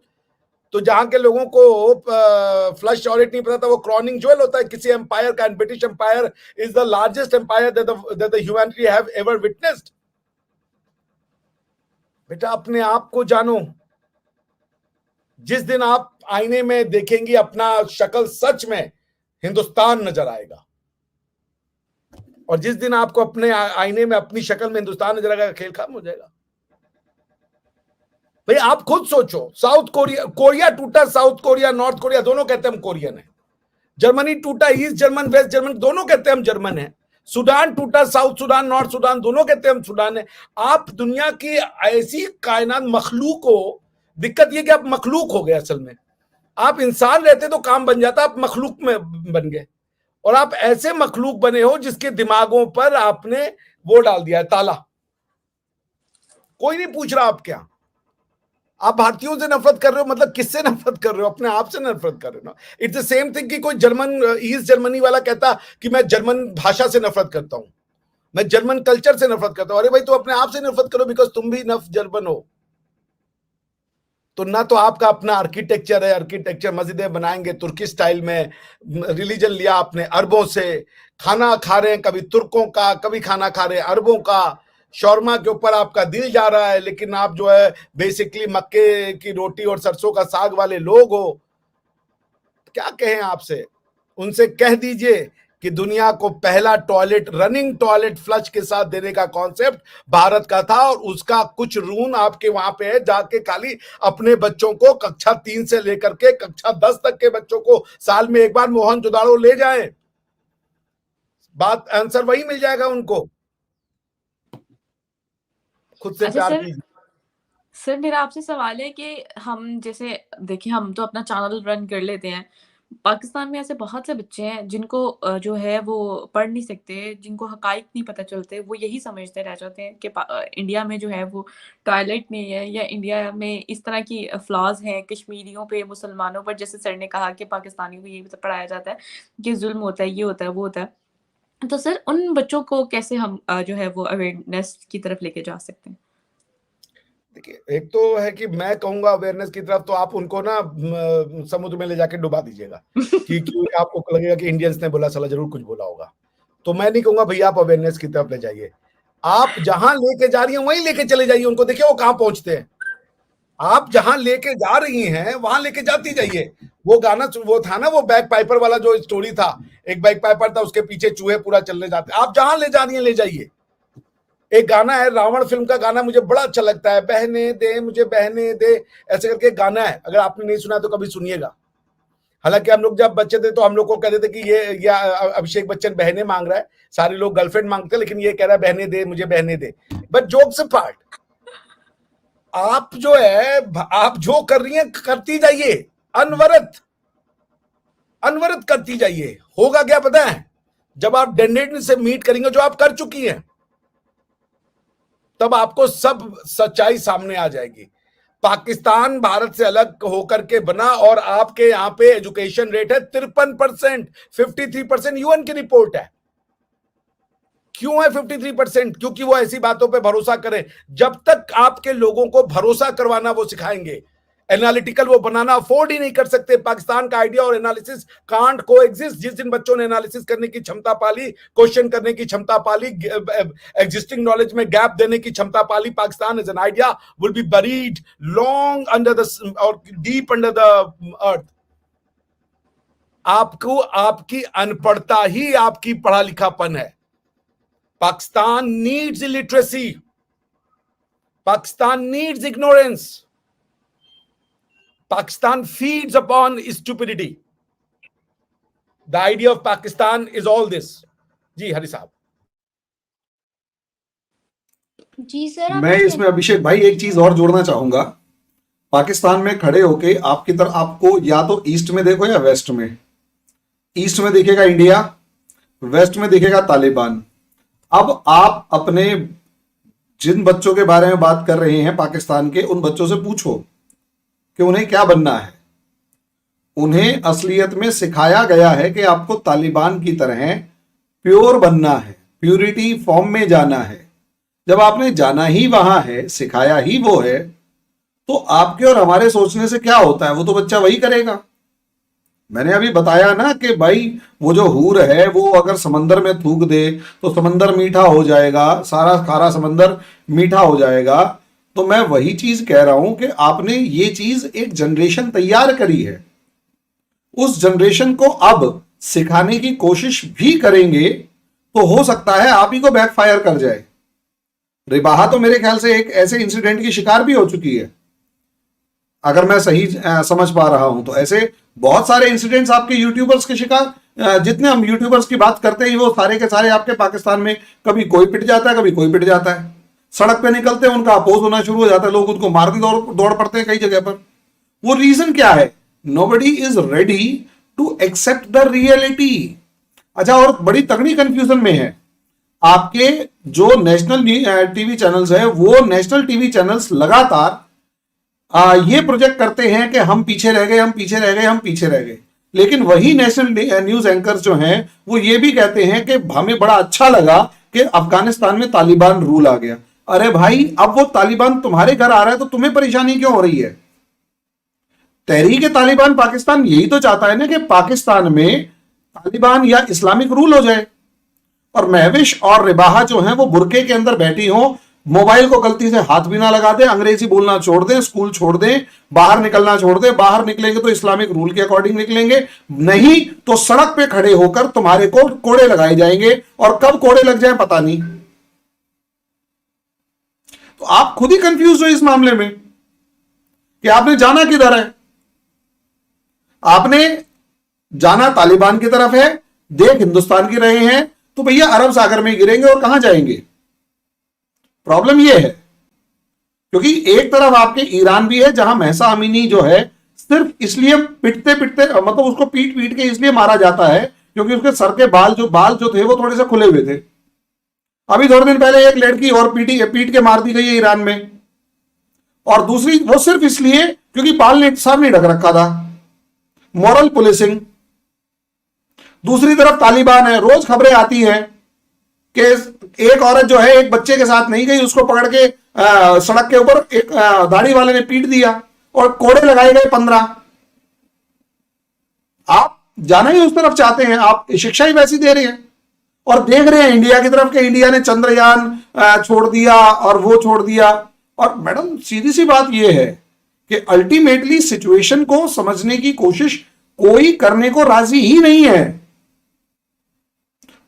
तो जहां के लोगों को फ्लश टॉयलेट नहीं पता था, वो क्राउनिंग ज्वेल होता है किसी एम्पायर का। British empire is the largest empire that the humanity have ever witnessed. बेटा अपने आप को जानो। जिस दिन आप आईने में देखेंगी अपना शक्ल, सच में हिंदुस्तान नजर आएगा। और जिस दिन आपको अपने आईने में अपनी शक्ल में हिंदुस्तान नजर आएगा, खेल खत्म हो जाएगा। भाई आप खुद सोचो, साउथ कोरिया टूटा, साउथ कोरिया नॉर्थ कोरिया दोनों कहते हैं हम कोरियन है। जर्मनी टूटा, ईस्ट जर्मन वेस्ट जर्मन दोनों कहते हैं हम जर्मन है। सूडान टूटा, साउथ सूडान नॉर्थ सूडान दोनों कहते हैं हम सूडान है। आप दुनिया की ऐसी कायनात मखलूक हो, दिक्कत ये कि आप मखलूक हो गए। असल में आप इंसान रहते तो काम बन जाता, आप मखलूक में बन गए। और आप ऐसे मखलूक बने हो जिसके दिमागों पर आपने वो डाल दिया है ताला। कोई नहीं पूछ रहा आप क्या। आप भारतीयों से नफरत कर रहे हो, मतलब किससे नफरत कर रहे हो? अपने आप से नफरत कर रहे हो ना। इट्स द सेम थिंग कि कोई जर्मन, ईस्ट जर्मनी वाला कहता कि मैं जर्मन भाषा से नफरत करता हूं, मैं जर्मन कल्चर से नफरत करता हूं। अरे भाई तो अपने आप से नफरत करो, बिकॉज तुम भी नफ जर्मन हो। तो ना तो आपका अपना आर्किटेक्चर है, आर्किटेक्चर मस्जिदें बनाएंगे तुर्की स्टाइल में, रिलीजन लिया आपने अरबों से, खाना खा रहे हैं कभी तुर्कों का, कभी खाना खा रहे हैं अरबों का, शौरमा के ऊपर आपका दिल जा रहा है, लेकिन आप जो है बेसिकली मक्के की रोटी और सरसों का साग वाले लोग हो। क्या कहें आपसे? उनसे कह दीजिए कि दुनिया को पहला टॉयलेट, रनिंग टॉयलेट फ्लश के साथ देने का कॉन्सेप्ट भारत का था, और उसका कुछ रून आपके वहां पे है। जाके खाली अपने बच्चों को कक्षा 3 से लेकर के कक्षा 10 तक के बच्चों को साल में एक बार मोहनजोदाड़ो ले जाएं, बात आंसर वही मिल जाएगा उनको। खुद से अच्छा प्यार सर, कीजिए। सर मेरा आपसे सवाल है कि हम जैसे देखिए हम तो अपना चैनल रन कर लेते हैं, पाकिस्तान में ऐसे बहुत से बच्चे हैं जिनको जो है वो पढ़ नहीं सकते, जिनको हकाइक नहीं पता चलते, वो यही समझते रह जाते हैं कि इंडिया में जो है वो टॉयलेट नहीं है, या इंडिया में इस तरह की फ्लॉज हैं कश्मीरियों पे, मुसलमानों पर। जैसे सर ने कहा कि पाकिस्तानियों को यही पढ़ाया जाता है कि जुल्म होता है, ये होता है, वो होता है। तो सर उन बच्चों को कैसे हम जो है वो अवेयरनेस की तरफ लेके जा सकते हैं? देखिए, एक तो है कि मैं कहूंगा अवेयरनेस की तरफ, तो आप उनको ना समुद्र में ले जाके डुबा दीजिएगा कि आपको लगेगा कि इंडियंस ने बोला, साला जरूर कुछ बोला होगा। तो मैं नहीं कहूंगा भैया आप अवेयरनेस की तरफ ले जाइए। आप जहां लेके जा रही हैं वहीं लेके चले जाइए उनको, देखिए वो कहां पहुंचते हैं। आप जहां लेके जा रही हैं वहां लेके जाती जाइए। वो गाना वो था ना, वो बैग पाइपर वाला जो स्टोरी था, एक बैग पाइपर था, उसके पीछे चूहे पूरा चलने जाते। आप जहां ले जा रही हैं ले जाइए। एक गाना है रावण फिल्म का गाना, मुझे बड़ा अच्छा लगता है, बहने दे मुझे बहने दे, ऐसे करके गाना है। अगर आपने नहीं सुना तो कभी सुनिएगा। हालांकि हम लोग जब बच्चे थे तो हम लोग को कहते थे कि ये या अभिषेक बच्चन बहने मांग रहा है, सारे लोग गर्लफ्रेंड मांगते, लेकिन ये कह रहा है बहने दे मुझे बहने दे। बट जोक्स अपार्ट, आप जो है आप जो कर रही हैं करती जाइए, अनवरत अनवरत करती जाइए। होगा क्या पता है? जब आप डेंडेड से मीट करेंगे, जो आप कर चुकी हैं, तब आपको सब सच्चाई सामने आ जाएगी। पाकिस्तान भारत से अलग होकर के बना, और आपके यहां पे एजुकेशन रेट है 53%, 53% यूएन की रिपोर्ट है। क्यों है 53%? क्योंकि वो ऐसी बातों पे भरोसा करें। जब तक आपके लोगों को भरोसा करवाना वो सिखाएंगे, एनालिटिकल वो बनाना अफोर्ड ही नहीं कर सकते। पाकिस्तान का आइडिया और एनालिसिस कांट को एग्जिस्ट। जिस दिन बच्चों ने एनालिसिस करने की क्षमता पाली, क्वेश्चन करने की क्षमता पाली, एग्जिस्टिंग नॉलेज में गैप देने की क्षमता पाली, Pakistan as an idea will be buried long under the और डीप अंडर द अर्थ। आपको आपकी अनपढ़ता ही आपकी पढ़ा लिखापन है। Pakistan needs illiteracy, Pakistan needs ignorance, Pakistan feeds upon stupidity. The idea of Pakistan is all this. जी हरी साहब। जी सर, मैं इसमें अभिषेक भाई एक चीज और जोड़ना चाहूंगा। पाकिस्तान में खड़े होके आपकी तरफ, आपको या तो ईस्ट में देखो या वेस्ट में। ईस्ट में दिखेगा इंडिया, वेस्ट में दिखेगा तालिबान। अब आप अपने जिन बच्चों के बारे में बात कर रहे हैं पाकिस्तान के, उन बच्चों से पूछो कि उन्हें क्या बनना है। उन्हें असलियत में सिखाया गया है कि आपको तालिबान की तरह प्योर बनना है, प्यूरिटी फॉर्म में जाना है। जब आपने जाना ही वहां है, सिखाया ही वो है, तो आपके और हमारे सोचने से क्या होता है? वो तो बच्चा वही करेगा। मैंने अभी बताया ना कि भाई वो जो हूर है वो अगर समंदर में थूक दे तो समंदर मीठा हो जाएगा, सारा खारा समंदर मीठा हो जाएगा। तो मैं वही चीज कह रहा हूं कि आपने ये चीज एक जनरेशन तैयार करी है, उस जनरेशन को अब सिखाने की कोशिश भी करेंगे तो हो सकता है आप ही को बैकफायर कर जाए। रिबाहा तो मेरे ख्याल से एक ऐसे इंसिडेंट की शिकार भी हो चुकी है, अगर मैं सही समझ पा रहा हूं तो। ऐसे बहुत सारे इंसिडेंट्स आपके यूट्यूबर्स के शिकार, जितने हम यूट्यूबर्स की बात करते हैं वो सारे के सारे आपके पाकिस्तान में कभी कोई पिट जाता है, कभी कोई पिट जाता है। सड़क पे निकलते हैं उनका अपोज होना शुरू हो जाता है, लोग उनको मारने दौड़ पड़ते हैं कई जगह पर। वो रीजन क्या है? Nobody is ready to accept the reality. अच्छा, और बड़ी तगड़ी कंफ्यूजन में है आपके जो नेशनल टीवी चैनल्स है, वो नेशनल टीवी चैनल्स लगातार ये प्रोजेक्ट करते हैं कि हम पीछे रह गए, हम पीछे रह गए, हम पीछे रह गए। लेकिन वही नेशनल न्यूज एंकर्स जो हैं वो ये भी कहते हैं कि हमें बड़ा अच्छा लगा कि अफगानिस्तान में तालिबान रूल आ गया। अरे भाई, अब वो तालिबान तुम्हारे घर आ रहा है तो तुम्हें परेशानी क्यों हो रही है? तहरीक तालिबान पाकिस्तान यही तो चाहता है ना कि पाकिस्तान में तालिबान या इस्लामिक रूल हो जाए। और महविश और रिबाहा जो हैं वो बुरके के अंदर बैठी हो, मोबाइल को गलती से हाथ भी ना लगा दे, अंग्रेजी बोलना छोड़ दें, स्कूल छोड़ दें, बाहर निकलना छोड़ दें। बाहर निकलेंगे तो इस्लामिक रूल के अकॉर्डिंग निकलेंगे, नहीं तो सड़क पे खड़े होकर तुम्हारे को कोड़े लगाए जाएंगे, और कब कोड़े लग जाए पता नहीं। तो आप खुद ही कंफ्यूज हो इस मामले में कि आपने जाना किधर है। आपने जाना तालिबान की तरफ है, देख हिंदुस्तान की रहे हैं तो भैया अरब सागर में गिरेंगे और कहां जाएंगे। प्रॉब्लम यह है क्योंकि एक तरफ आपके ईरान भी है जहां महसा अमीनी जो है सिर्फ इसलिए पिटते पिटते, मतलब उसको पीट पीट के इसलिए मारा जाता है क्योंकि उसके सर के बाल जो थे वो थोड़े से खुले हुए थे। अभी थोड़े दिन पहले एक लड़की और पीट के मार दी गई है ईरान में, और दूसरी वो सिर्फ इसलिए क्योंकि बाल ने सर नहीं ढक रखा था। Moral policing. दूसरी तरफ तालिबान है, रोज खबरें आती हैं कि एक औरत जो है एक बच्चे के साथ नहीं गई, उसको पकड़ के सड़क के ऊपर एक दाढ़ी वाले ने पीट दिया और कोड़े लगाए गए 15। आप जाना ही उस तरफ चाहते हैं, आप शिक्षा ही वैसी दे रहे हैं और देख रहे हैं इंडिया की तरफ कि इंडिया ने चंद्रयान छोड़ दिया और वो छोड़ दिया। और मैडम सीधी सी बात यह है कि अल्टीमेटली सिचुएशन को समझने की कोशिश कोई करने को राजी ही नहीं है,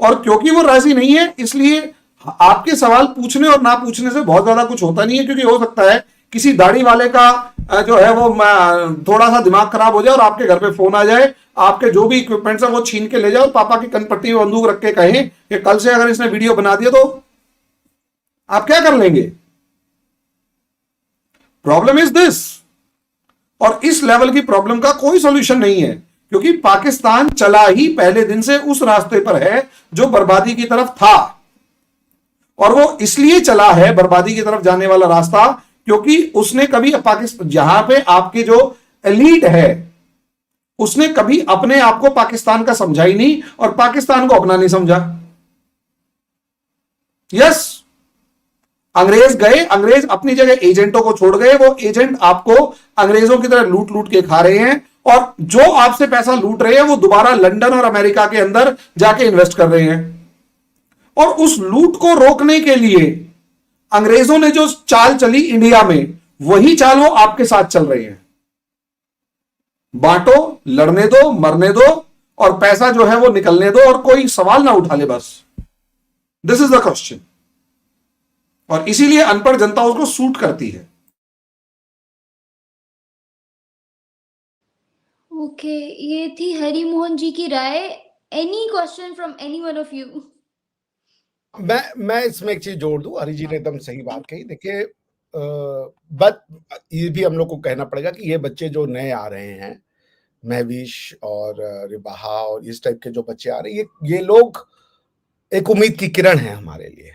और क्योंकि वो राजी नहीं है इसलिए आपके सवाल पूछने और ना पूछने से बहुत ज्यादा कुछ होता नहीं है। क्योंकि हो सकता है किसी दाढ़ी वाले का जो है वो थोड़ा सा दिमाग खराब हो जाए और आपके घर पे फोन आ जाए, आपके जो भी इक्विपमेंट्स है वो छीन के ले जाओ, पापा की कनपट्टी में बंदूक रख के कहें कि कल से अगर इसने वीडियो बना दिया तो आप क्या कर लेंगे। प्रॉब्लम इज दिस, और इस लेवल की प्रॉब्लम का कोई सॉल्यूशन नहीं है क्योंकि पाकिस्तान चला ही पहले दिन से उस रास्ते पर है जो बर्बादी की तरफ था। और वो इसलिए चला है बर्बादी की तरफ जाने वाला रास्ता क्योंकि उसने कभी पाकिस्तान, जहां पे आपके जो एलीट है उसने कभी अपने आप को पाकिस्तान का समझा ही नहीं और पाकिस्तान को अपना नहीं समझा। यस, अंग्रेज गए, अंग्रेज अपनी जगह एजेंटों को छोड़ गए, वो एजेंट आपको अंग्रेजों की तरह लूट लूट के खा रहे हैं, और जो आपसे पैसा लूट रहे हैं वो दोबारा लंदन और अमेरिका के अंदर जाके इन्वेस्ट कर रहे हैं। और उस लूट को रोकने के लिए अंग्रेजों ने जो चाल चली इंडिया में, वही चाल वो आपके साथ चल रही है। बांटो, लड़ने दो, मरने दो, और पैसा जो है वो निकलने दो, और कोई सवाल ना उठा ले बस। दिस इज द क्वेश्चन, और इसीलिए अनपढ़ जनता उसको सूट करती है। ओके, ये थी हरि मोहन जी की राय। Any question from any one of you? मैं इसमें एक चीज जोड़ दूं, हरि जी ने एकदम सही बात कही। देखिए, बट ये भी हम लोग को कहना पड़ेगा कि ये बच्चे जो नए आ रहे हैं, महविश और रिबाहा और इस टाइप के जो बच्चे आ रहे हैं, ये लोग एक उम्मीद की किरण है हमारे लिए।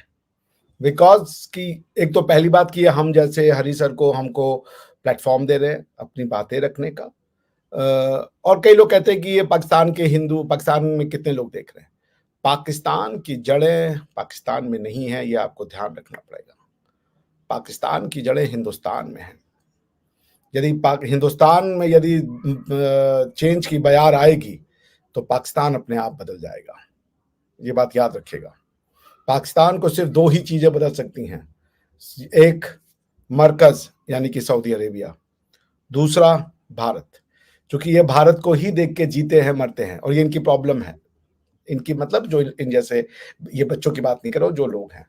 बिकॉज कि एक तो पहली बात की हम जैसे हरि सर को हमको प्लेटफॉर्म दे रहे हैं अपनी बातें रखने का, और कई लोग कहते हैं कि ये पाकिस्तान के हिंदू, पाकिस्तान में कितने लोग देख रहे हैं। पाकिस्तान की जड़ें पाकिस्तान में नहीं है, ये आपको ध्यान रखना पड़ेगा। पाकिस्तान की जड़ें हिंदुस्तान में हैं। यदि हिंदुस्तान में यदि चेंज की बयार आएगी तो पाकिस्तान अपने आप बदल जाएगा, ये बात याद रखिएगा। पाकिस्तान को सिर्फ दो ही चीजें बदल सकती हैं, एक मरकज यानी कि सऊदी अरेबिया, दूसरा भारत, क्योंकि ये भारत को ही देख के जीते हैं मरते हैं, और ये इनकी प्रॉब्लम है। इनकी मतलब जो इन जैसे, ये बच्चों की बात नहीं करो, जो लोग हैं,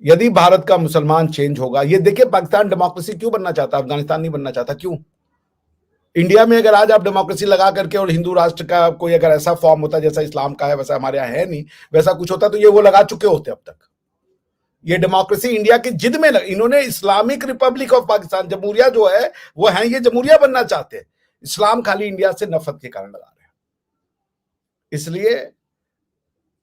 यदि भारत का मुसलमान चेंज होगा, ये देखिए पाकिस्तान डेमोक्रेसी क्यों बनना चाहता, अफगानिस्तान नहीं बनना चाहता, क्यों? इंडिया में अगर आज आप डेमोक्रेसी लगा करके और हिंदू राष्ट्र का कोई अगर ऐसा फॉर्म होता जैसा इस्लाम का है, वैसा हमारे यहाँ है नहीं, वैसा कुछ होता तो ये वो लगा चुके होते अब तक। ये डेमोक्रेसी इंडिया की जिद में इन्होंने इस्लामिक रिपब्लिक ऑफ पाकिस्तान, जमहूरिया जो है वो है, ये जमहूरिया बनना चाहते हैं। इस्लाम खाली इंडिया से नफरत के कारण लगा रहे हैं। इसलिए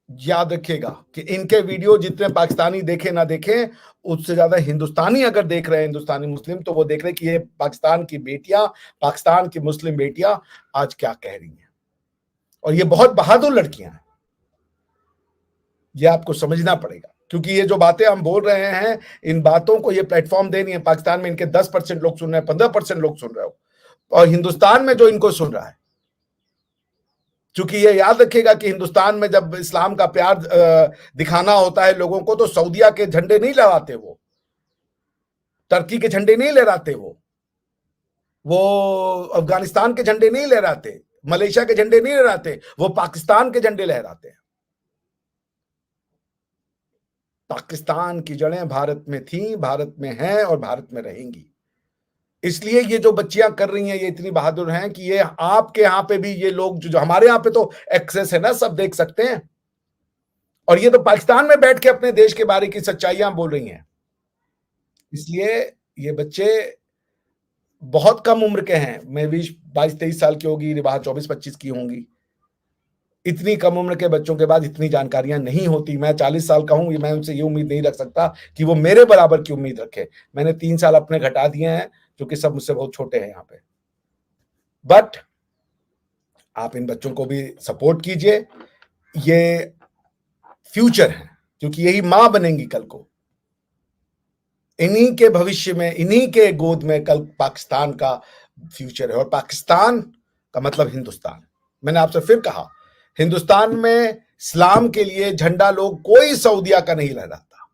याद रखिएगा कि इनके वीडियो जितने पाकिस्तानी देखे ना देखें, उससे ज्यादा हिंदुस्तानी अगर देख रहे हैं, हिंदुस्तानी मुस्लिम, तो वो देख रहे हैं कि ये पाकिस्तान की बेटियां, पाकिस्तान की मुस्लिम बेटियां आज क्या कह रही हैं, और ये बहुत बहादुर लड़कियां हैं। ये आपको समझना पड़ेगा, क्योंकि ये जो बातें हम बोल रहे हैं, इन बातों को ये प्लेटफॉर्म देनी है। पाकिस्तान में इनके 10% लोग सुन रहे हैं, 15% लोग सुन रहे हो, और हिंदुस्तान में जो इनको सुन रहा है, क्योंकि ये याद रखिएगा कि हिंदुस्तान में जब इस्लाम का प्यार दिखाना होता है लोगों को, तो सऊदिया के झंडे नहीं लहराते, वो टर्की के झंडे नहीं लहराते, वो अफगानिस्तान के झंडे नहीं लहराते, मलेशिया के झंडे नहीं लहराते, वो पाकिस्तान के झंडे लहराते हैं। पाकिस्तान की जड़ें भारत में थी, भारत में हैं और भारत में रहेंगी। इसलिए ये जो बच्चियां कर रही हैं, ये इतनी बहादुर हैं कि ये आपके यहाँ पे भी, ये लोग जो हमारे यहाँ पे तो एक्सेस है ना, सब देख सकते हैं, और ये तो पाकिस्तान में बैठ के अपने देश के बारे की सच्चाइयां बोल रही हैं। इसलिए ये बच्चे बहुत कम उम्र के हैं, मैं भी 22-23 साल की होगी, रिवाज 24-25 की होंगी। इतनी कम उम्र के बच्चों के बाद इतनी जानकारियां नहीं होती। मैं 40 साल का हूं, मैं उनसे ये उम्मीद नहीं रख सकता कि वो मेरे बराबर की उम्मीद रखे। मैंने 3 साल अपने घटा दिए हैं, क्योंकि सब मुझसे बहुत छोटे हैं यहाँ पे। बट आप इन बच्चों को भी सपोर्ट कीजिए, ये फ्यूचर है, क्योंकि यही मां बनेंगी कल को। इन्हीं के भविष्य में, इन्हीं के गोद में कल पाकिस्तान का फ्यूचर है, और पाकिस्तान का मतलब हिंदुस्तान। मैंने आपसे फिर कहा, हिंदुस्तान में इस्लाम के लिए झंडा लोग कोई सऊदिया का नहीं लहराता,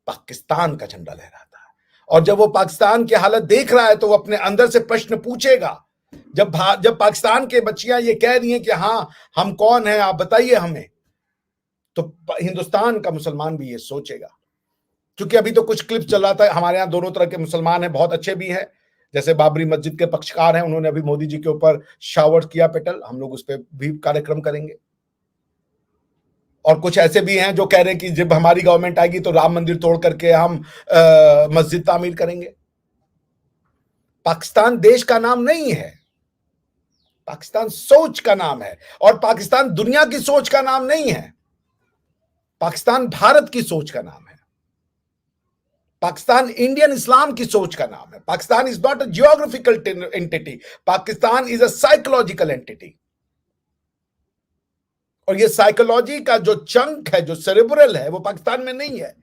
पाकिस्तान का झंडा लहराता है। और जब वो पाकिस्तान की हालत देख रहा है, तो वो अपने अंदर से प्रश्न पूछेगा। जब पाकिस्तान के बच्चियां ये कह रही हैं कि हाँ, हम कौन हैं, आप बताइए हमें, तो हिंदुस्तान का मुसलमान भी ये सोचेगा। क्योंकि अभी तो कुछ क्लिप चल रहा था, हमारे यहाँ दोनों तरह के मुसलमान हैं, बहुत अच्छे भी हैं, जैसे बाबरी मस्जिद के पक्षकार हैं, उन्होंने अभी मोदी जी के ऊपर शावर किया पेटल, हम लोग उस पर भी कार्यक्रम करेंगे। और कुछ ऐसे भी हैं जो कह रहे हैं कि जब हमारी गवर्नमेंट आएगी तो राम मंदिर तोड़ करके हम मस्जिद तामीर करेंगे। पाकिस्तान देश का नाम नहीं है, पाकिस्तान सोच का नाम है, और पाकिस्तान दुनिया की सोच का नाम नहीं है, पाकिस्तान भारत की सोच का नाम है। पाकिस्तान इंडियन इस्लाम की सोच का नाम है। Pakistan is not a geographical entity, Pakistan is a psychological entity. और ये साइकोलॉजी का जो चंक है, जो सेरेब्रल है, वो पाकिस्तान में नहीं है।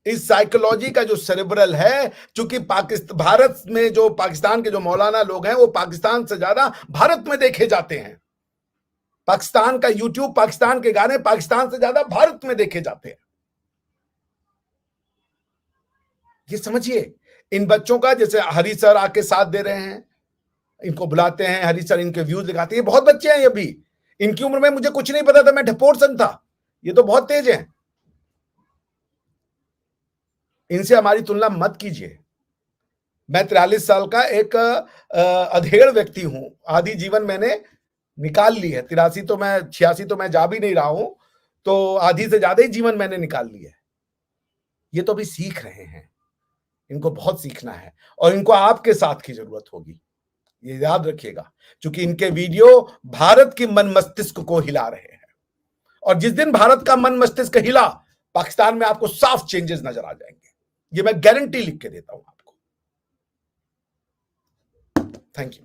इस साइकोलॉजी का जो सेरेब्रल है, चूंकि भारत में जो पाकिस्तान के जो मौलाना लोग हैं, वो पाकिस्तान से ज्यादा भारत में देखे जाते हैं। पाकिस्तान का यूट्यूब, पाकिस्तान के गाने पाकिस्तान से ज्यादा भारत में देखे जाते हैं। ये समझिए इन बच्चों का। जैसे हरी सर आके साथ दे रहे हैं, इनको बुलाते हैं, हरी सर इनके व्यूज दिखाते हैं। बहुत बच्चे हैं ये भी, इनकी उम्र में मुझे कुछ नहीं पता था, मैं ढपोर सन था, ये तो बहुत तेज हैं। इनसे हमारी तुलना मत कीजिए। मैं 43 साल का एक अधेड़ व्यक्ति हूं, आधी जीवन मैंने निकाल ली है। 83 तो मैं, 86 तो मैं जा भी नहीं रहा हूं, तो आधी से ज्यादा ही जीवन मैंने निकाल लिया है। ये तो अभी सीख रहे हैं, इनको बहुत सीखना है, और इनको आपके साथ की जरूरत होगी, ये याद रखिएगा। क्योंकि इनके वीडियो भारत की मन मस्तिष्क को हिला रहे हैं, और जिस दिन भारत का मन मस्तिष्क हिला, पाकिस्तान में आपको साफ चेंजेस नजर आ जाएंगे। ये मैं गारंटी लिख के देता हूं आपको। Thank you.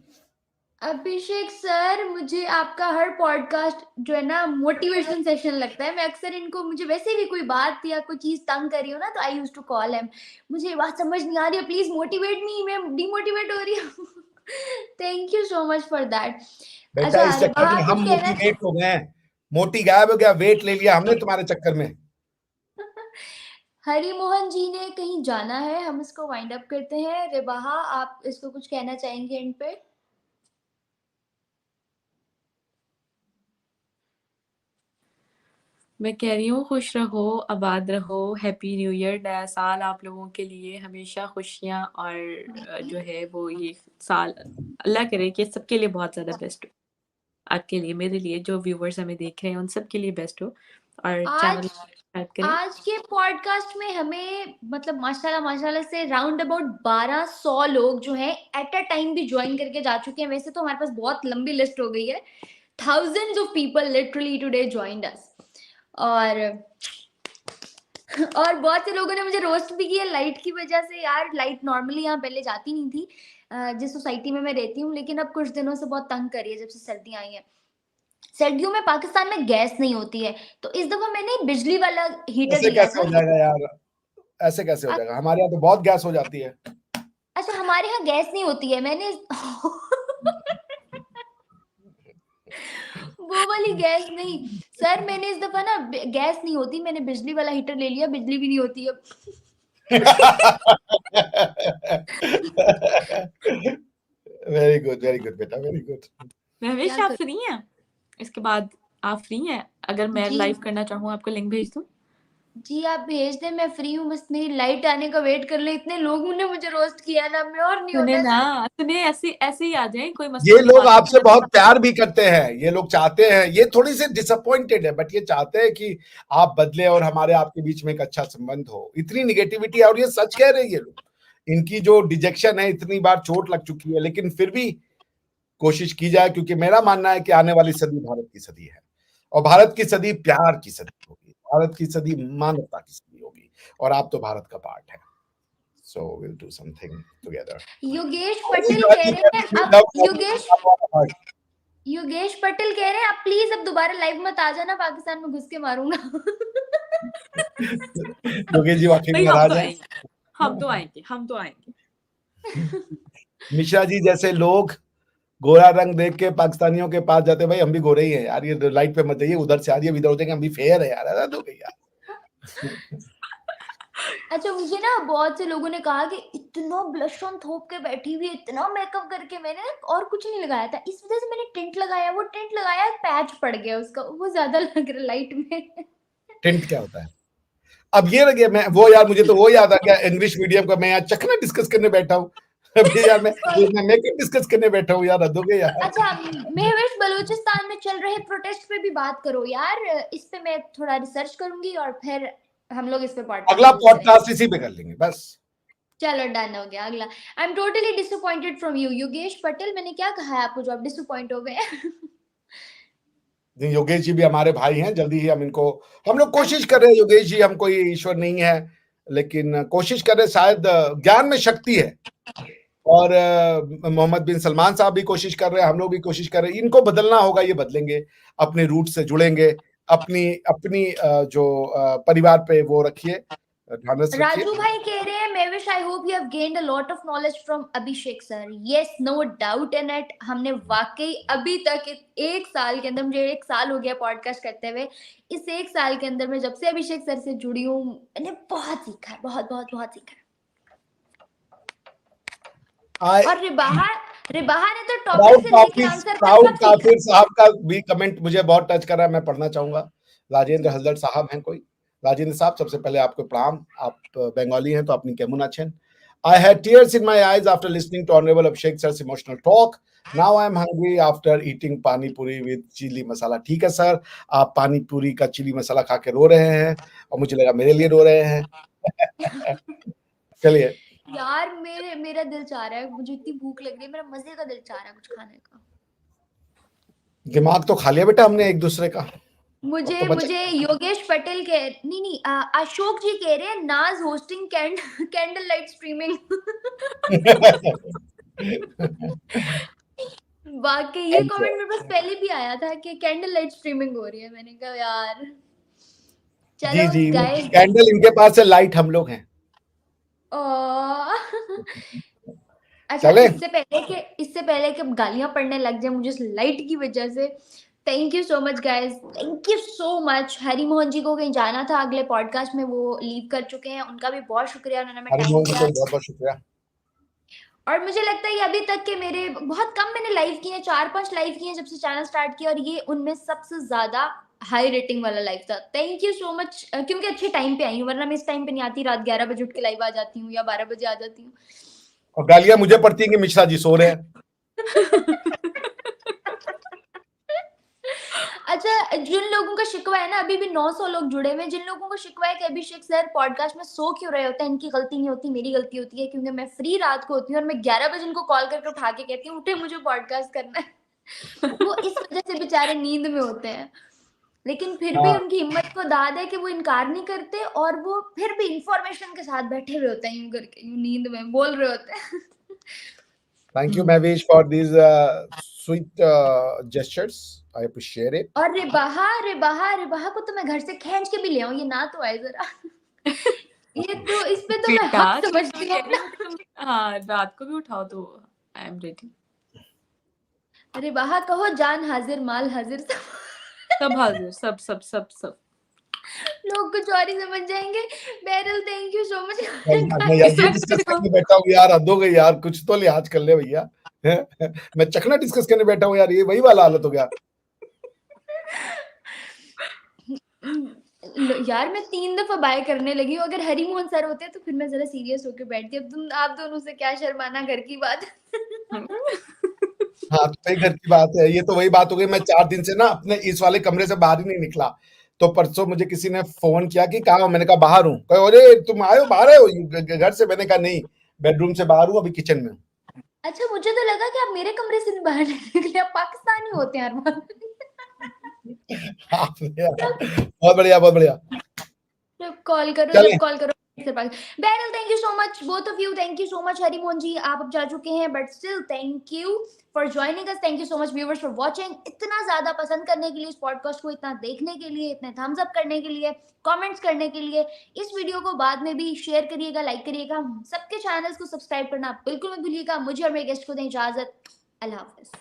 अभिषेक सर, मुझे आपका हर पॉडकास्ट जो है ना मोटिवेशन सेशन लगता है। मैं अक्सर इनको, मुझे वैसे भी कोई बात या कोई चीज तंग कर रही हो ना, तो I used to call him, मुझे ये बात समझ नहीं आ रही है, प्लीज मोटिवेट मी, मैं डिमोटिवेट हो रही हूँ। Thank you so much for that. बेटा इस चक्कर में हम मोटिवेट हो गए, मोटी गायब हो गया, वेट ले लिया हमने तुम्हारे चक्कर में। हरि मोहन जी ने कहीं जाना है, हम इसको वाइंड अप करते हैं। रिबाहा, आप इसको कुछ कहना चाहेंगे एंड पे? मैं कह रही हूँ खुश रहो, आबाद रहो, हैप्पी न्यू ईयर। नया साल आप लोगों के लिए हमेशा खुशियाँ और जो है वो ये साल अल्लाह करे कि सबके लिए बहुत ज़्यादा बेस्ट हो। आपके लिए, मेरे लिए, जो व्यूवर्स हमें देख रहे हैं उन सब के लिए बेस्ट हो। और चैनल आज सब्सक्राइब करें। आज के पॉडकास्ट में हमें मतलब माशाल्लाह माशाल्लाह से राउंड अबाउट 1200 लोग जो हैं एट अ टाइम भी ज्वाइन करके जा चुके हैं। वैसे तो हमारे पास बहुत लंबी लिस्ट हो गई है। thousands of people literally today joined us। और बहुत से लोगों ने मुझे रोस्ट भी किया लाइट की वजह से। यार लाइट नॉर्मली यहाँ पहले जाती नहीं थी जिस सोसाइटी में मैं रहती हूँ, लेकिन अब कुछ दिनों से बहुत तंग कर रही है जब से सर्दियाँ आई हैं। सर्दियों में पाकिस्तान में गैस नहीं होती है, तो इस दफा मैंने बिजली वाला हीटर ऐसे लिया कैसे था। हो जाएगा यार, ऐसे कैसे हो जाएगा? हमारे यहाँ तो बहुत गैस हो जाती है। अच्छा, हमारे यहाँ गैस नहीं होती है। मैंने वो वाली गैस नहीं सर, मैंने इस दफा ना गैस नहीं होती, मैंने बिजली वाला हीटर ले लिया, बिजली भी नहीं होती अब। वेरी गुड बेटा, वेरी गुड। महवेश, क्या आप कर फ्री हैं? इसके बाद आप फ्री हैं? अगर मैं जी लाइव करना चाहूँ, आपको लिंक भेज दूँ? जी, आप भेज दें, मैं फ्री हूँ। बस मेरी लाइट आने का वेट कर ले। इतने लोगों ने मुझे रोस्ट किया ना, मैं और नहीं सुने होता ना, सर। सुने, ऐसे ऐसे ही आ जाए, कोई मसला ये नहीं, लोग बात आपसे करना। बहुत प्यार भी करते हैं, ये लोग चाहते हैं, ये थोड़ी सी डिसअपॉइंटेड है, बट ये चाहते हैं कि आप बदले और हमारे आपके बीच में एक अच्छा संबंध हो। इतनी निगेटिविटी है, और ये सच कह रहे हैं ये लोग। इनकी जो डिजेक्शन है, इतनी बार चोट लग चुकी है, लेकिन फिर भी कोशिश की जाए, क्योंकि मेरा मानना है कि आने वाली सदी भारत की सदी है, और भारत की सदी प्यार की सदी होगी, भारत की सदी मानवता की सदी होगी, और आप तो भारत का पार्ट है। So will do something together. Yogesh Patel कह रहे हैं अब, योगेश पटेल कह रहे हैं अब प्लीज अब दोबारा लाइव मत आ जाना, पाकिस्तान में घुस के मारूंगा। योगेश जी वाकई भाई हम नाराज तो हैं। आएंगे, हम तो आएंगे, हम तो आएंगे। मिश्रा जी जैसे लोग गोरा रंग देख के पाकिस्तानियों के पास जाते, भाई हम भी गोरे ही हैं यार, ये लाइट पे मत जाइए, उधर से आ रही है, इधर होते हैं, हम भी फेयर है यार, अरे दो यार। अच्छा, मुझे ना बहुत से लोगों ने कहा कि इतना ब्लश ऑन थोप के बैठी हुई है, इतना मेकअप करके। मैंने ना और कुछ नहीं लगाया था, इस वजह से मैंने टिंट लगाया। वो टिंट लगाया, पैच पड़ गया उसका, वो ज्यादा लग रहा लाइट में। टिंट क्या होता है? अब ये लगे मैं वो यार, मुझे तो वो याद आ गया, इंग्लिश मीडियम का मैं यार चखना डिस्कस करने बैठा हूँ। अभी यार मैं मेकअप डिस्कस करने बैठा हूँ यार, हद हो गई यार। अच्छा, महवेश, बलूचिस्तान में चल रहे प्रोटेस्ट पे भी बात करो यार। इस पे मैं थोड़ा रिसर्च करूंगी और फिर हम लोग इस पे अगला पॉडकास्ट करेंगे। पॉडकास्ट इसी पे कर लेंगे बस। चलो डन हो गया अगला। I am totally disappointed from you Yogesh Patel. मैंने क्या कहा है आपको जो आप डिसअपॉइंट हो गए? योगेश जी भी हमारे भाई हैं, जल्दी ही हम लोग कोशिश कर रहे हैं। योगेश जी, हम कोई ईश्वर नहीं है, लेकिन कोशिश कर रहे, शायद ज्ञान में शक्ति है, और मोहम्मद बिन सलमान साहब भी कोशिश कर रहे हैं, हम लोग भी कोशिश कर रहे हैं। इनको बदलना होगा, ये बदलेंगे, अपने रूट से जुड़ेंगे, अपनी अपनी जो परिवार पे वो रखिए, ध्यान रखिए। राजू भाई कह रहे हैं, Mehvish I hope you have gained a lot of knowledge from Abhishek sir. Yes, no doubt in it. हमने वाकई अभी तक एक साल के अंदर, मुझे एक साल हो गया पॉडकास्ट करते हुए, इस एक साल के अंदर मैं जब से अभिषेक सर से जुड़ी हूँ, मैंने बहुत सीखा है, बहुत बहुत बहुत सीखा है। और रिबाहा ने तो टॉपिक से लेके आंसर तक सब सीखा। काफिर साहब का भी कमेंट मुझे बहुत टच कर रहा है, मैं पढ़ना चाहूंगा। राजेंद्र हल्दर साहब हैं कोई? राजेंद्र साहब, सबसे पहले आपको प्रणाम, आप बंगाली हैं तो अपनी केमुन आछेन। I had tears in my eyes after listening to Honorable Abhishek sir's emotional talk. Now I am hungry after eating pani puri with chili masala. ठीक है सर, आप पानी पूरी का चिली मसाला खा के रो रहे हैं, और मुझे लगा मेरे लिए रो रहे हैं। चलिए यार मेरा दिल चाह रहा है, मुझे इतनी भूख लग रही है, मेरा मजे का दिल चाह रहा है कुछ खाने का। दिमाग तो खा लिया बेटा हमने एक दूसरे का। मुझे योगेश पटेल के नहीं अशोक जी कह रहे हैं, नाज होस्टिंग कैंडल लाइट स्ट्रीमिंग। वाकई ये कमेंट मेरे पास पहले भी आया था कि कैंडल लाइट स्ट्रीमिंग हो रही है। मैंने कहा यार जी चलो जी, गाइस। कैंडल इनके पास है, लाइट हम लोग हैं। अच्छा, चले इससे पहले कि गालियां पड़ने लग जाए मुझे इस लाइट की वजह से, thank you so much guys, thank you so much. Hari Mohan ji को कहीं जाना था अगले पॉडकास्ट में, वो लीव कर चुके हैं, उनका भी बहुत शुक्रिया, उन्होंने हमें हरी टाइम मोहन जी दिया। को बहुत बहुत शुक्रिया। और मुझे लगता है कि अभी तक के मेरे बहुत कम मैंने लाइव किए हैं, 4-5 लाइव किए हैं जब से चैनल स्टार्ट किया, और ये उनमें सबसे ज्यादा हाई रेटिंग वाला लाइव था। थैंक यू सो मच, क्योंकि अच्छे टाइम पे आई हूँ, वरना मैं इस टाइम पे नहीं आती, रात 11 बजे उठ के लाइव आ जाती हूँ या 12 बजे आ जाती हूँ। और गालियां मुझे पड़ती हैं कि मिश्रा जी सो रहे हैं। अच्छा, जिन लोगों का शिकवा है ना, अभी भी 900 लोग जुड़े हुए हैं, जिन लोगों को शिकवा है कि अभिषेक सर पॉडकास्ट में सो क्यों रहे होते हैं, इनकी गलती नहीं होती, मेरी गलती होती है, क्योंकि मैं फ्री रात को होती हूँ और मैं 11 बजे इनको कॉल करके उठा के कहती हूँ उठे, मुझे पॉडकास्ट करना है। वो इस वजह से बेचारे नींद में होते हैं, लेकिन फिर भी हाँ, उनकी हिम्मत को दाद है कि वो इनकार नहीं करते, और वो फिर भी इंफॉर्मेशन के साथ बैठे हुए होते हैं, यूं करके, यूं नींद में बोल रहे होते हैं। Thank you Mahwish for these sweet gestures, I appreciate it. और रे बहा को तो मैं घर से खींच के भी ले आऊं, ये ना तो आए जरा। ये तो, इस पे तो मैं बेटा हक समझती हूँ कह रही अपना। हूँ कि तुम हाँ रात को भी उठाओ तो आई एम रेडी। अरे बहा कहो, जान हाजिर माल हाजिर, सब सब हाजिर, सब सब सब सब। लोग कुछ और ही समझ जाएंगे। Barrel, thank you so much. मैं यार ये डिस्कस करने बैठा हूँ यार, हद हो गई यार, कुछ तो लिहाज कर ले भैया। मैं चखना डिस्कस करने बैठा हूँ यार, ये वही वाला हालत हो गया। यार मैं 3 दफा बाय करने लगी हूँ, अगर हरी मोहन सर होते तो फिर मैं जरा सीरियस होकर बैठती। अब तुम, आप दोनों से क्या शर्माना, घर की बात। हाँ, तो वही घर की बात है, ये तो वही बात हो गई। मैं 4 दिन से ना अपने इस वाले कमरे से बाहर ही नहीं निकला। तो परसों मुझे किसी ने फोन किया कि कहाँ हो, मैंने कहा बाहर हूँ। कहे अरे तुम आए हो, बाहर आए हो घर से? मैंने कहा नहीं, बेडरूम से बाहर हूँ, अभी किचन में हूँ। अच्छा, मुझे तो लगा कि आप मेरे कमरे से नहीं बाहर निकले, आप पाकिस्तानी होते हैं अरमान। बहुत बढ़िया बहुत बढ़िया। जब कॉल करो, चलें, जब कॉल करो से पास। बैरल, thank you so much both of you, thank you so much. Hari Mohan ji आप अब जा चुके हैं, but still thank you for joining us, thank you so much viewers for watching, इतना ज्यादा पसंद करने के लिए, इस पॉडकास्ट को इतना देखने के लिए, इतने थम्स अप करने के लिए, कमेंट्स करने के लिए। इस वीडियो को बाद में भी शेयर करिएगा, लाइक करिएगा, सबके चैनल्स को सब्सक्राइब करना बिल्कुल मत भूलिएगा। मुझे और मेरे गेस्ट को दें इजाजत, अल्लाह हाफिज।